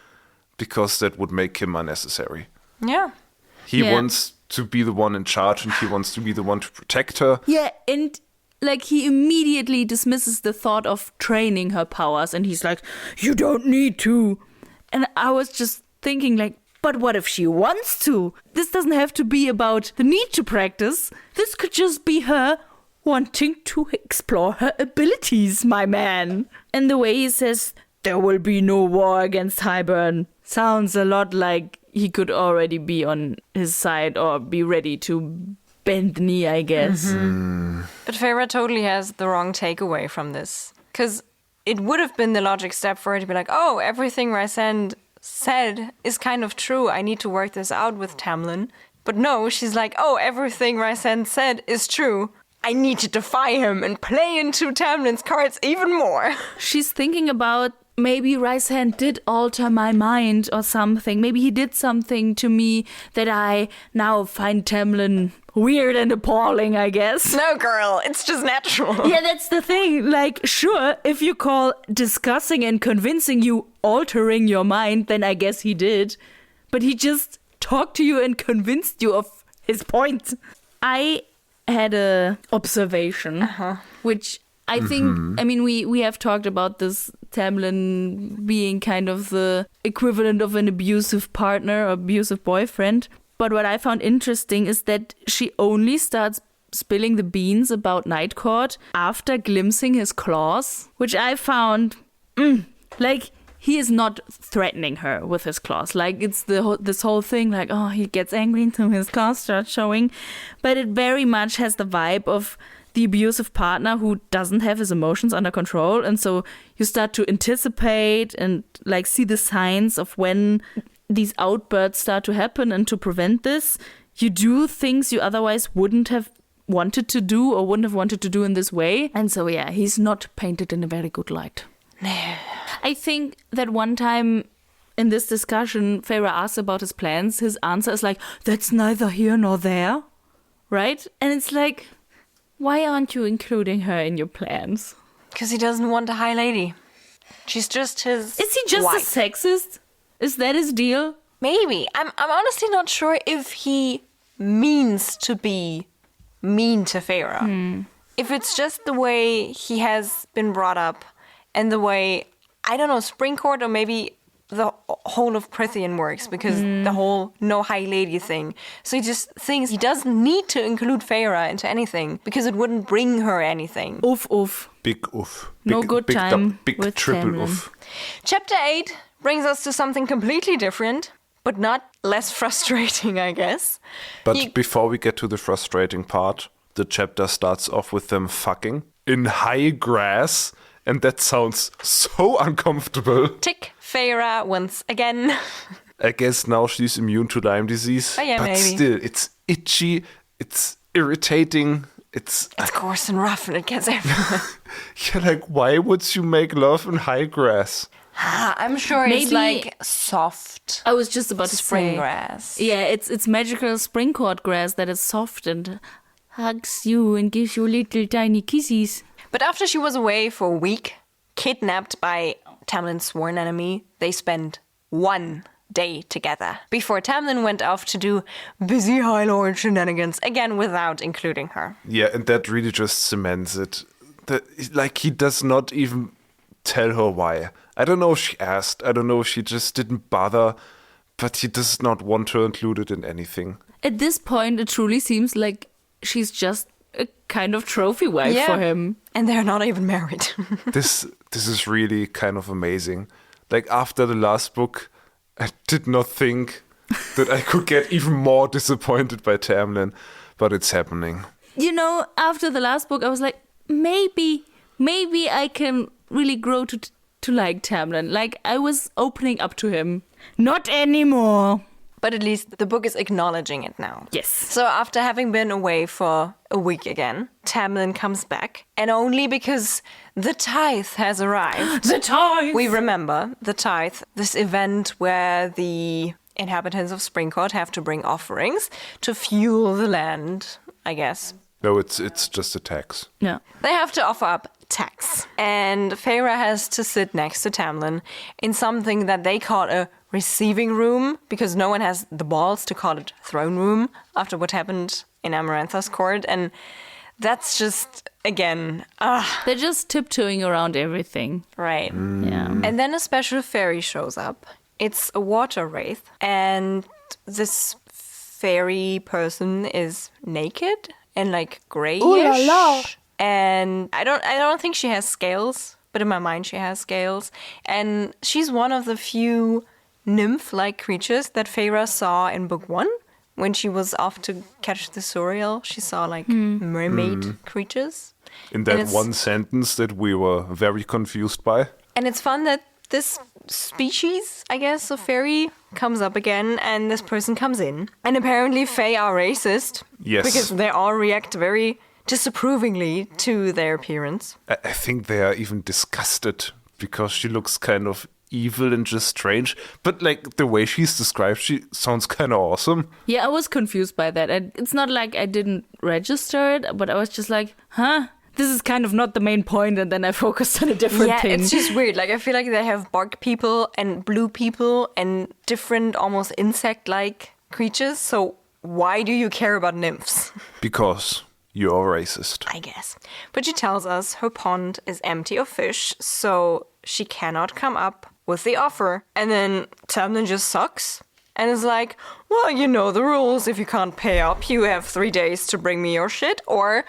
because that would make him unnecessary. Yeah. He wants to be the one in charge and he wants to be the one to protect her. Yeah, and like he immediately dismisses the thought of training her powers and he's like, you don't need to. And I was just thinking like, but what if she wants to? This doesn't have to be about the need to practice. This could just be her wanting to explore her abilities, my man. And the way he says, there will be no war against Hybern, sounds a lot like he could already be on his side or be ready to bend the knee, I guess. But Feyre totally has the wrong takeaway from this. Because it would have been the logic step for her to be like, oh, everything Rysand said is kind of true. I need to work this out with Tamlin. But no, she's like, oh, everything Rysand said is true. I need to defy him and play into Tamlin's cards even more. She's thinking about maybe Rysand did alter my mind or something. Maybe he did something to me that I now find Tamlin weird and appalling, I guess. No, girl, it's just natural. Yeah, that's the thing. Like, sure, if you call discussing and convincing you altering your mind, then I guess he did. But he just talked to you and convinced you of his point. I had a observation, which I think, I mean, we have talked about this Tamlin being kind of the equivalent of an abusive partner or abusive boyfriend. But what I found interesting is that she only starts spilling the beans about Night Court after glimpsing his claws, which I found, like, he is not threatening her with his claws. Like, it's this whole thing, like, oh, he gets angry until his claws start showing. But it very much has the vibe of the abusive partner who doesn't have his emotions under control. And so you start to anticipate and, like, see the signs of when these outbursts start to happen, and to prevent this, you do things you otherwise wouldn't have wanted to do or wouldn't have wanted to do in this way. And so, yeah, he's not painted in a very good light. I think that one time in this discussion, Feyre asks about his plans. His answer is like, that's neither here nor there, right? And it's like, why aren't you including her in your plans? Because he doesn't want a high lady. She's just his Is he just wife. a sexist? Is that his deal? Maybe. I'm honestly not sure if he means to be mean to Feyre. If it's just the way he has been brought up and the way, I don't know, Spring Court or maybe the whole of Prithian works, because the whole no high lady thing. So he just thinks he doesn't need to include Feyre into anything because it wouldn't bring her anything. Oof. Big oof. No good time Big with triple Tamlin. oof. Chapter 8 brings us to something completely different, but not less frustrating, I guess. But before we get to the frustrating part, the chapter starts off with them fucking in high grass, and that sounds so uncomfortable. Tick-Feyre once again. I guess now she's immune to Lyme disease. Oh, yeah, but maybe. Still, it's itchy, it's irritating, it's coarse and rough and it gets everywhere. yeah, like, why would you make love in high grass? I'm sure it's Maybe- like soft I was just about to spring say. grass. Yeah, it's magical spring court grass that is soft and hugs you and gives you little tiny kisses. But after she was away for a week, kidnapped by Tamlin's sworn enemy, they spent one day together before Tamlin went off to do busy High Lord shenanigans, again without including her. Yeah, and that really just cements it. Like, he does not even tell her why. I don't know if she asked. I don't know if she just didn't bother. But he does not want her included in anything. At this point, it truly seems like she's just a kind of trophy wife for him. And they're not even married. This is really kind of amazing. Like, after the last book, I did not think that I could get even more disappointed by Tamlin. But it's happening. You know, after the last book, I was like, maybe I can really grow to like Tamlin. Like, I was opening up to him. Not anymore. But at least the book is acknowledging it now. Yes. So after having been away for a week again, Tamlin comes back. And only because the tithe has arrived. The tithe! We remember the tithe, this event where the inhabitants of Springcourt have to bring offerings to fuel the land, I guess. No, it's just a tax. Yeah. They have to offer up tax. And Feyre has to sit next to Tamlin in something that they call a receiving room, because no one has the balls to call it throne room after what happened in Amarantha's court. And that's just, again, They're just tiptoeing around everything. right. Yeah. And then a special fairy shows up. It's a water wraith. And this fairy person is naked and like grayish. Ooh la la. And I don't think she has scales, but in my mind she has scales. And she's one of the few nymph-like creatures that Feyre saw in book 1 when she was off to catch the Suriel. She saw like mermaid creatures. In And that it's- one sentence that we were very confused by. And it's fun that this species, I guess, of fairy comes up again and this person comes in. And apparently Fae are racist. Yes. Because they all react very disapprovingly to their appearance. I think they are even disgusted because she looks kind of evil and just strange. But like the way she's described, she sounds kind of awesome. Yeah, I was confused by that. And it's not like I didn't register it, but I was just like, huh? This is kind of not the main point, and then I focused on a different thing. Yeah, it's just weird. Like, I feel like they have bark people and blue people and different, almost insect-like creatures. So why do you care about nymphs? Because you're racist. I guess. But she tells us her pond is empty of fish, so she cannot come up with the offer. And then Tamlin just sucks and is like, well, you know the rules. If you can't pay up, you have 3 days to bring me your shit, or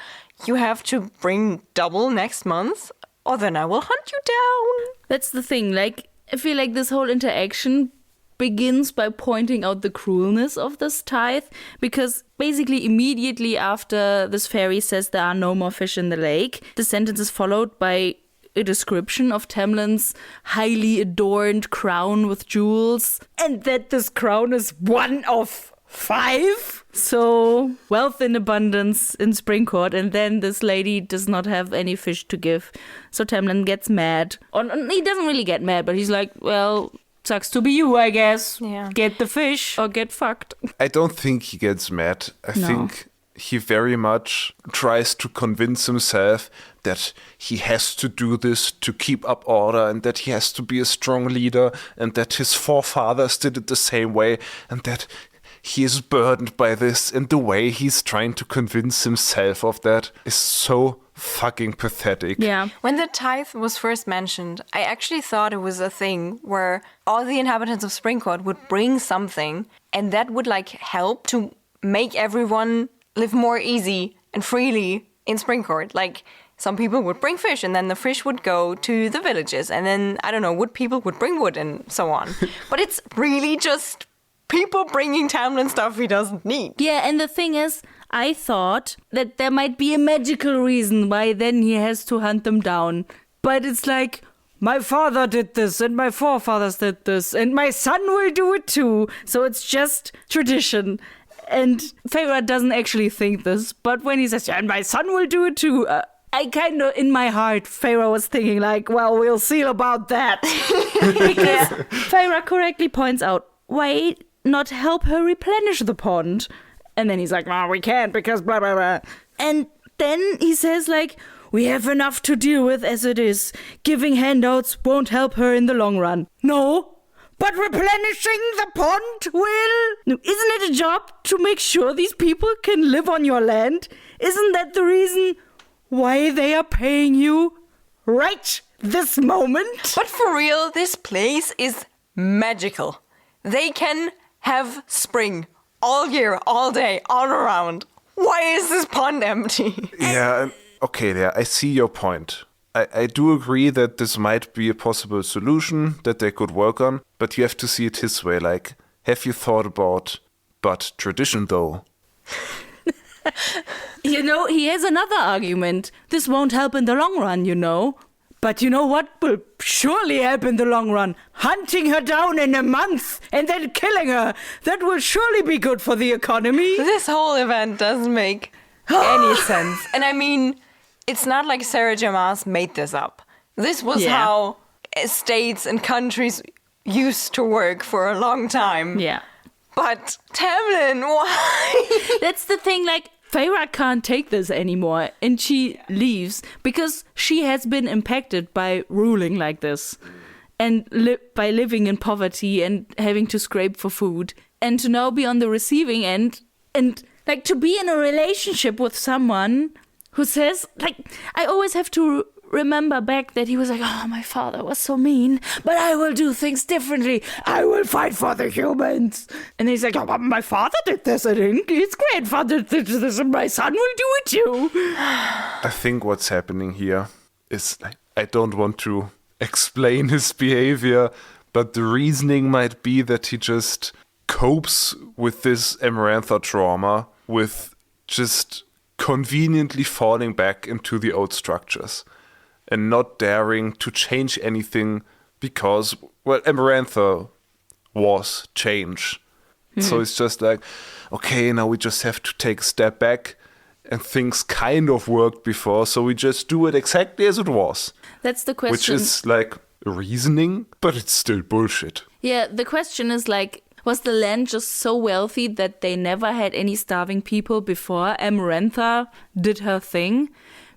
you have to bring double next month, or then I will hunt you down. That's the thing. Like, I feel like this whole interaction begins by pointing out the cruelness of this tithe, because basically immediately after this fairy says there are no more fish in the lake, the sentence is followed by a description of Tamlin's highly adorned crown with jewels, and that this crown is one of 5. So, wealth in abundance in Springcourt, and then this lady does not have any fish to give. So Tamlin gets mad. Or, he doesn't really get mad, but he's like, well, sucks to be you, I guess. Yeah. Get the fish or get fucked. I don't think he gets mad. I think he very much tries to convince himself that he has to do this to keep up order, and that he has to be a strong leader, and that his forefathers did it the same way, and that he is burdened by this, and the way he's trying to convince himself of that is so fucking pathetic. Yeah. When the tithe was first mentioned, I actually thought it was a thing where all the inhabitants of Springcourt would bring something, and that would like help to make everyone live more easy and freely in Springcourt. Like, some people would bring fish, and then the fish would go to the villages, and then, I don't know, wood people would bring wood and so on. But it's really just people bringing Tamlin stuff he doesn't need. Yeah, and the thing is, I thought that there might be a magical reason why then he has to hunt them down. But it's like, my father did this, and my forefathers did this, and my son will do it too. So it's just tradition. And Feyre doesn't actually think this, but when he says, yeah, and my son will do it too, I kind of, in my heart, Feyre was thinking like, well, we'll see about that. Because Feyre correctly points out, why not help her replenish the pond? And then he's like, no, we can't because blah, blah, blah. And then he says like, we have enough to deal with as it is. Giving handouts won't help her in the long run. No, but replenishing the pond will. Isn't it a job to make sure these people can live on your land? Isn't that the reason why they are paying you right this moment? But for real, this place is magical. They can have spring all year, all day, all around. Why is this pond empty? Yeah, okay, there. I see your point. I do agree that this might be a possible solution that they could work on, but you have to see it his way. Like, have you thought about, but tradition though? You know, he has another argument. This won't help in the long run, you know. But you know what will surely help in the long run? Hunting her down in a month and then killing her. That will surely be good for the economy. This whole event doesn't make any sense. And I mean, it's not like Sarah J. Maas made this up. This was how states and countries used to work for a long time. Yeah. But Tamlin, why? That's the thing, like, Feyre can't take this anymore, and she leaves because she has been impacted by ruling like this and by living in poverty and having to scrape for food, and to now be on the receiving end and like to be in a relationship with someone who says, like, I always have to remember back that he was like, oh, my father was so mean, but I will do things differently. I will fight for the humans. And he's like, oh, but my father did this, I think. His grandfather did this, and my son will do it too. I think what's happening here is, like, I don't want to explain his behavior, but the reasoning might be that he just copes with this Amarantha trauma with just conveniently falling back into the old structures and not daring to change anything because, well, Amarantha was change. So it's just like, okay, now we just have to take a step back and things kind of worked before, so we just do it exactly as it was. That's the question. Which is like reasoning, but it's still bullshit. Yeah, the question is like, was the land just so wealthy that they never had any starving people before Amarantha did her thing?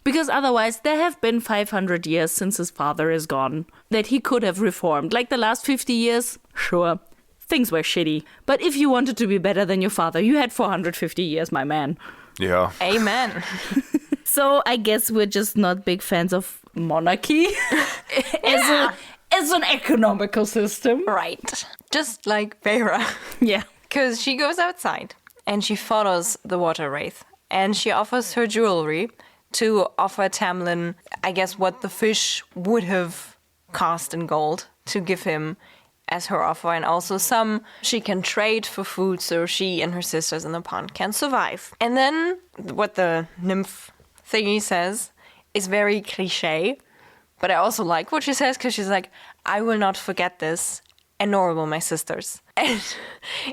Because otherwise, there have been 500 years since his father is gone that he could have reformed. Like the last 50 years, sure, things were shitty. But if you wanted to be better than your father, you had 450 years, my man. Yeah. Amen. So I guess we're just not big fans of monarchy as an economical system. Right. Just like Feyre. Yeah. Because she goes outside and she follows the water wraith and she offers her jewelry to offer Tamlin, I guess, what the fish would have cost in gold to give him as her offer. And also some she can trade for food so she and her sisters in the pond can survive. And then what the nymph thingy says is very cliche. But I also like what she says because she's like, I will not forget this, and nor will my sisters. And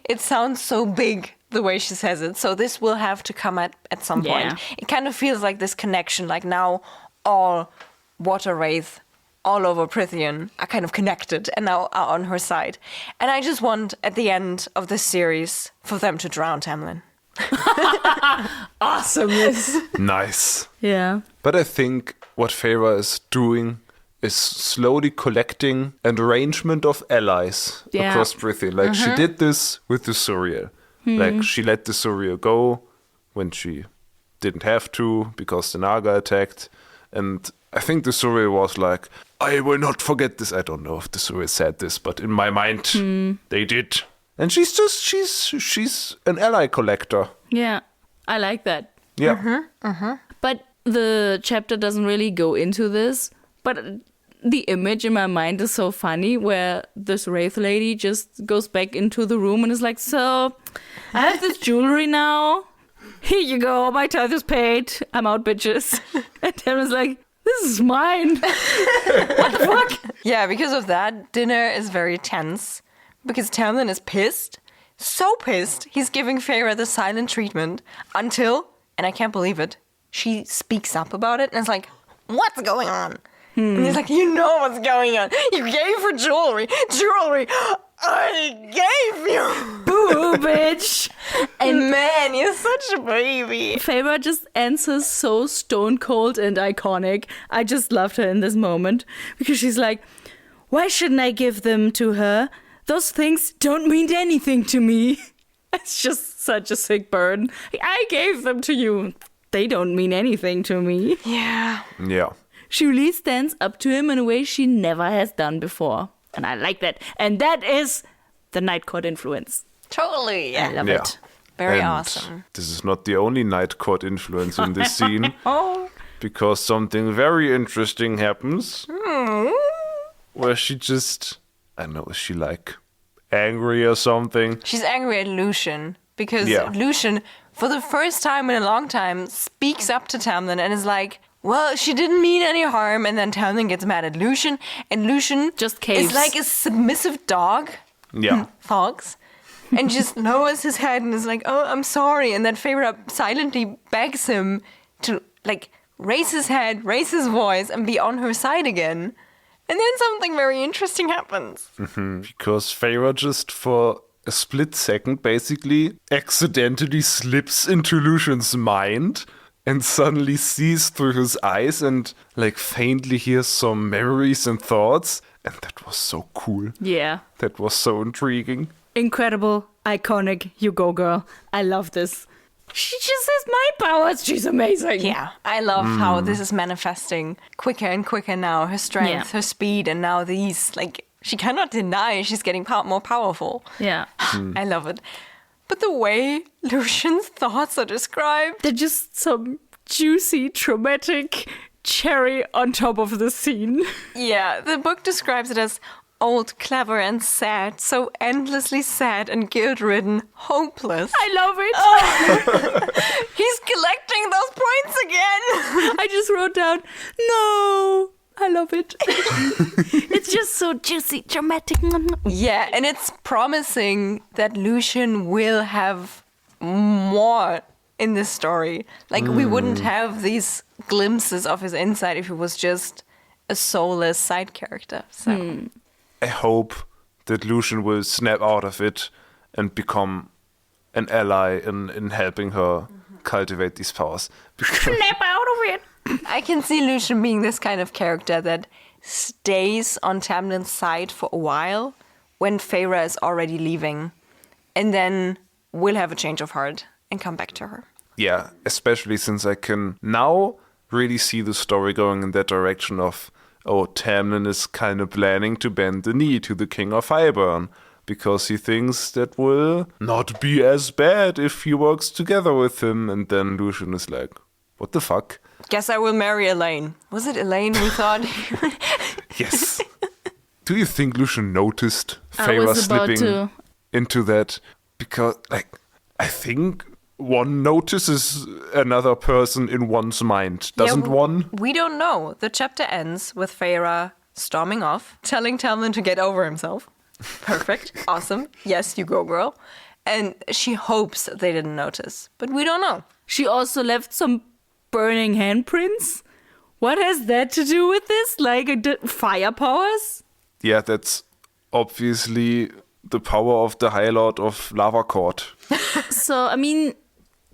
it sounds so big the way she says it. So this will have to come at some point. It kind of feels like this connection, like now all water wraith all over Prythian are kind of connected and now are on her side. And I just want, at the end of this series, for them to drown Tamlin. Awesomeness. Nice. Yeah. But I think what Feyre is doing is slowly collecting an arrangement of allies across Prythian. Like she did this with the Suriel. Like she let the Suriel go when she didn't have to because the Naga attacked. And I think the Suriel was like, I will not forget this. I don't know if the Suriel said this, but in my mind they did. And she's an ally collector. Yeah. I like that. Yeah. But the chapter doesn't really go into this. But the image in my mind is so funny where this wraith lady just goes back into the room and is like, so, I have this jewelry now. Here you go. My tithe is paid. I'm out, bitches. And Tamlin's like, this is mine. What the fuck? Yeah, because of that, dinner is very tense. Because Tamlin is pissed. So pissed. He's giving Feyre the silent treatment until, and I can't believe it, she speaks up about it and is like, what's going on? And he's like, you know what's going on. You gave her jewelry. Jewelry I gave you. Boo, bitch. And man, you're such a baby. Feyre just answers so stone cold and iconic. I just loved her in this moment. Because she's like, why shouldn't I give them to her? Those things don't mean anything to me. It's just such a sick burn. I gave them to you. They don't mean anything to me. Yeah. Yeah. She really stands up to him in a way she never has done before. And I like that. And that is the Night Court influence. Totally. Yeah. I love it. Very And awesome. This is not the only Night Court influence in this scene. Oh. Because something very interesting happens. Where she just, I don't know, is she like angry or something? She's angry at Lucian. Because Yeah. Lucian, for the first time in a long time, speaks up to Tamlin and is like, well, she didn't mean any harm. And then Tamlin gets mad at Lucian. And Lucian Just caves. is like a submissive dog. Yeah. Fox. And just lowers his head and is like, oh, I'm sorry. And then Feyre silently begs him to, like, raise his head, raise his voice, and be on her side again. And then something very interesting happens. Because Feyre just for a split second basically accidentally slips into Lucian's mind and suddenly sees through his eyes and like faintly hears some memories and thoughts. And that was so cool. Yeah. That was so intriguing. Incredible. Iconic. You go, girl. I love this. She just has mind powers. She's amazing. Yeah, I love how this is manifesting quicker and quicker now. Her strength, her speed, and now these, like, she cannot deny she's getting more powerful. Yeah. I love it. But the way Lucian's thoughts are described, They're just some juicy, traumatic cherry on top of the scene. yeah, the book describes it as old, clever, and sad, so endlessly sad and guilt-ridden, hopeless. I love it. He's collecting those points again. I just wrote down, no. I love it. It's just so juicy, dramatic. Yeah, and it's promising that Lucian will have more in this story. Like, we wouldn't have these glimpses of his inside if he was just a soulless side character. So I hope that Lucian will snap out of it and become an ally in helping her cultivate these powers. Snap out of it. I can see Lucian being this kind of character that stays on Tamlin's side for a while when Feyre is already leaving, and then will have a change of heart and come back to her. Yeah, especially since I can now really see the story going in that direction of, oh, Tamlin is kind of planning to bend the knee to the King of Hybern because he thinks that will not be as bad if he works together with him. And then Lucian is like, what the fuck? Guess I will marry Elaine. Was it Elaine we thought? Yes. Do you think Lucian noticed I Feyre was about slipping to. into that? Because, like, I think one notices another person in one's mind, doesn't one? We don't know. The chapter ends with Feyre storming off, telling Tamlin to get over himself. Perfect. Awesome. Yes, you go, girl. And she hopes they didn't notice, but we don't know. She also left some burning handprints. What has that to do with this? Like fire powers? Yeah, that's obviously the power of the High Lord of Lava Court. So, I mean,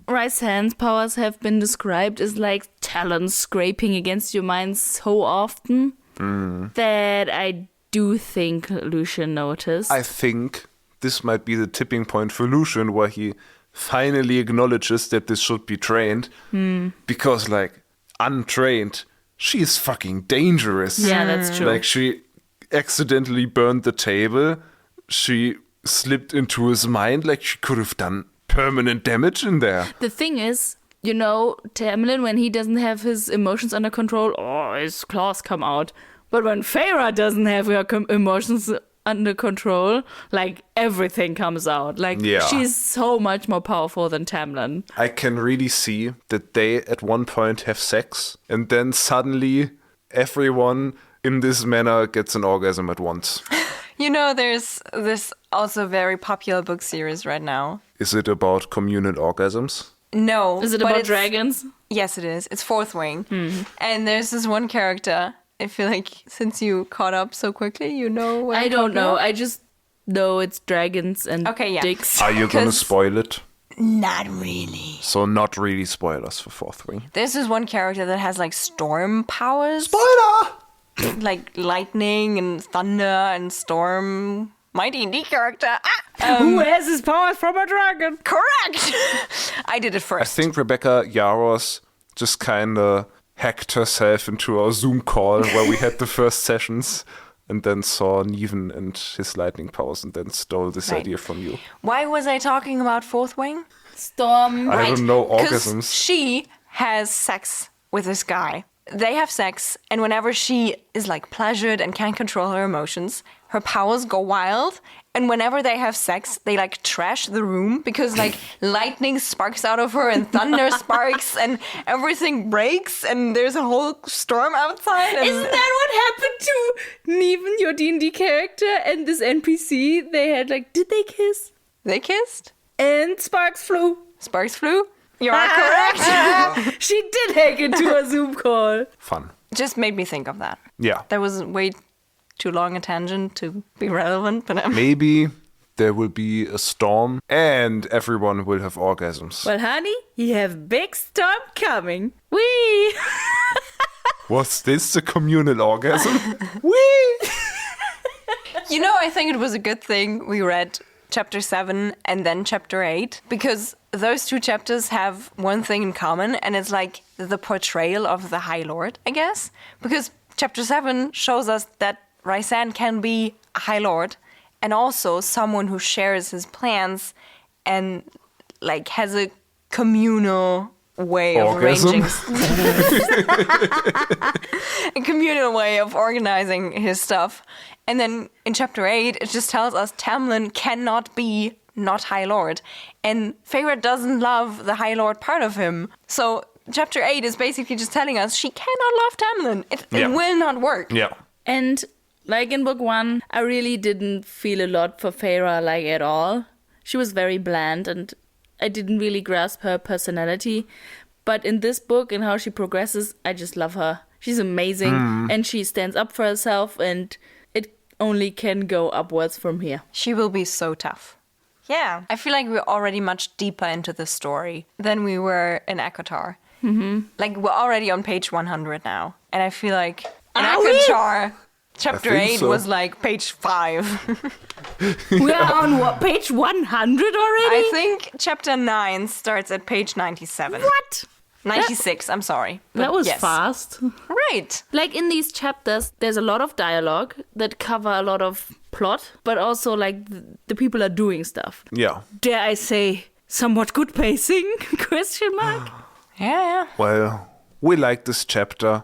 Rhysand's powers have been described as like talons scraping against your mind so often that I do think Lucian noticed. I think this might be the tipping point for Lucian where he finally acknowledges that this should be trained. Because, like, untrained, she is fucking dangerous. Yeah, that's true. Like, she accidentally burned the table. She slipped into his mind. Like, she could have done permanent damage in there. The thing is, you know, Tamlin, when he doesn't have his emotions under control, his claws come out. But when Feyre doesn't have her emotions under control, like, everything comes out. Like, she's so much more powerful than Tamlin. I can really see that they at one point have sex, and then suddenly everyone in this manner gets an orgasm at once. You know, there's this also very popular book series right now. Is it about communal orgasms? No. Is it but about it's- dragons? Yes, it is. It's Fourth Wing. And there's this one character. I feel like since you caught up so quickly, you know what I don't know. I just know it's dragons and dicks. Are you gonna 'Cause- spoil it? Not really. So not really spoilers for Fourth Wing. There's this one character that has like storm powers. Spoiler! Like lightning and thunder and storm. My D&D character. Who has his powers from a dragon? Correct! I did it I first. think Rebecca Yaros just kinda hacked herself into our Zoom call where we had the first sessions and then saw Neven and his lightning powers and then stole this Right. idea from you. Why was I talking about Fourth Wing? Storm. I don't know 'Cause orgasms. she has sex with this guy. They have sex, and whenever she is like pleasured and can't control her emotions, her powers go wild. And whenever they have sex, they like trash the room because like lightning sparks out of her and thunder sparks and everything breaks and there's a whole storm outside. And Isn't that what happened to Neven, your D&D character, and this NPC? They had like, did they kiss? they kissed? And sparks flew. Sparks flew? You are correct. She did hack into a Zoom call. Fun. Just made me think of that. Yeah. That was way too long a tangent to be relevant, but Maybe there will be a storm and everyone will have orgasms. Well, honey, you have big storm coming. Wee! Was this a communal orgasm? Whee! You know, I think it was a good thing we read chapter 7 and then chapter 8, because those two chapters have one thing in common, and it's like the portrayal of the High Lord, I guess. Because chapter 7 shows us that Rhysand can be a High Lord and also someone who shares his plans and like has a communal way of Orgasm? arranging a communal way of organizing his stuff. And then in chapter 8, it just tells us Tamlin cannot be not High Lord. And Feyre doesn't love the High Lord part of him. So chapter 8 is basically just telling us she cannot love Tamlin. It will not work. Yeah. And like in book 1, I really didn't feel a lot for Feyre, like, at all. She was very bland and I didn't really grasp her personality. But in this book and how she progresses, I just love her. She's amazing and she stands up for herself and it only can go upwards from here. She will be so tough. Yeah, I feel like we're already much deeper into the story than we were in ACOTAR. Like, we're already on page 100 now. And I feel like in ACOTAR, chapter 8 was like page 5. We are on what, page 100 already? I think chapter 9 starts at page 97. What? 96, I'm sorry. That was yes. fast. Right. Like in these chapters, there's a lot of dialogue that cover a lot of plot, but also like the people are doing stuff. Yeah. Dare I say, somewhat good pacing? Question mark. Yeah. Well, we like this chapter.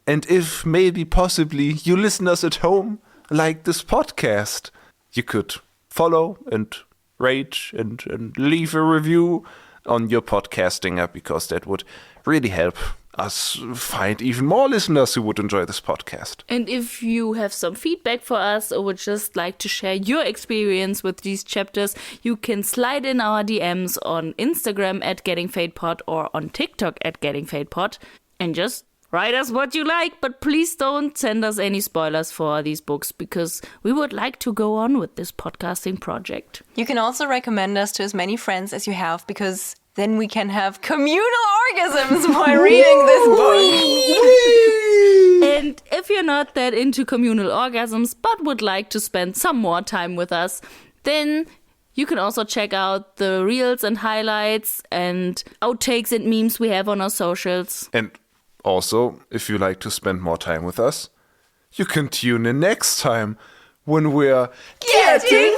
And if maybe possibly you listeners at home like this podcast, you could follow and rate and leave a review on your podcasting app, because that would really help us find even more listeners who would enjoy this podcast. And if you have some feedback for us or would just like to share your experience with these chapters, you can slide in our DMs on Instagram at GettingFadePod or on TikTok at GettingFadePod and just write us what you like, but please don't send us any spoilers for these books because we would like to go on with this podcasting project. You can also recommend us to as many friends as you have, because then we can have communal orgasms while reading this book. And if you're not that into communal orgasms but would like to spend some more time with us, then you can also check out the reels and highlights and outtakes and memes we have on our socials. And also, if you like to spend more time with us, you can tune in next time when we're Getting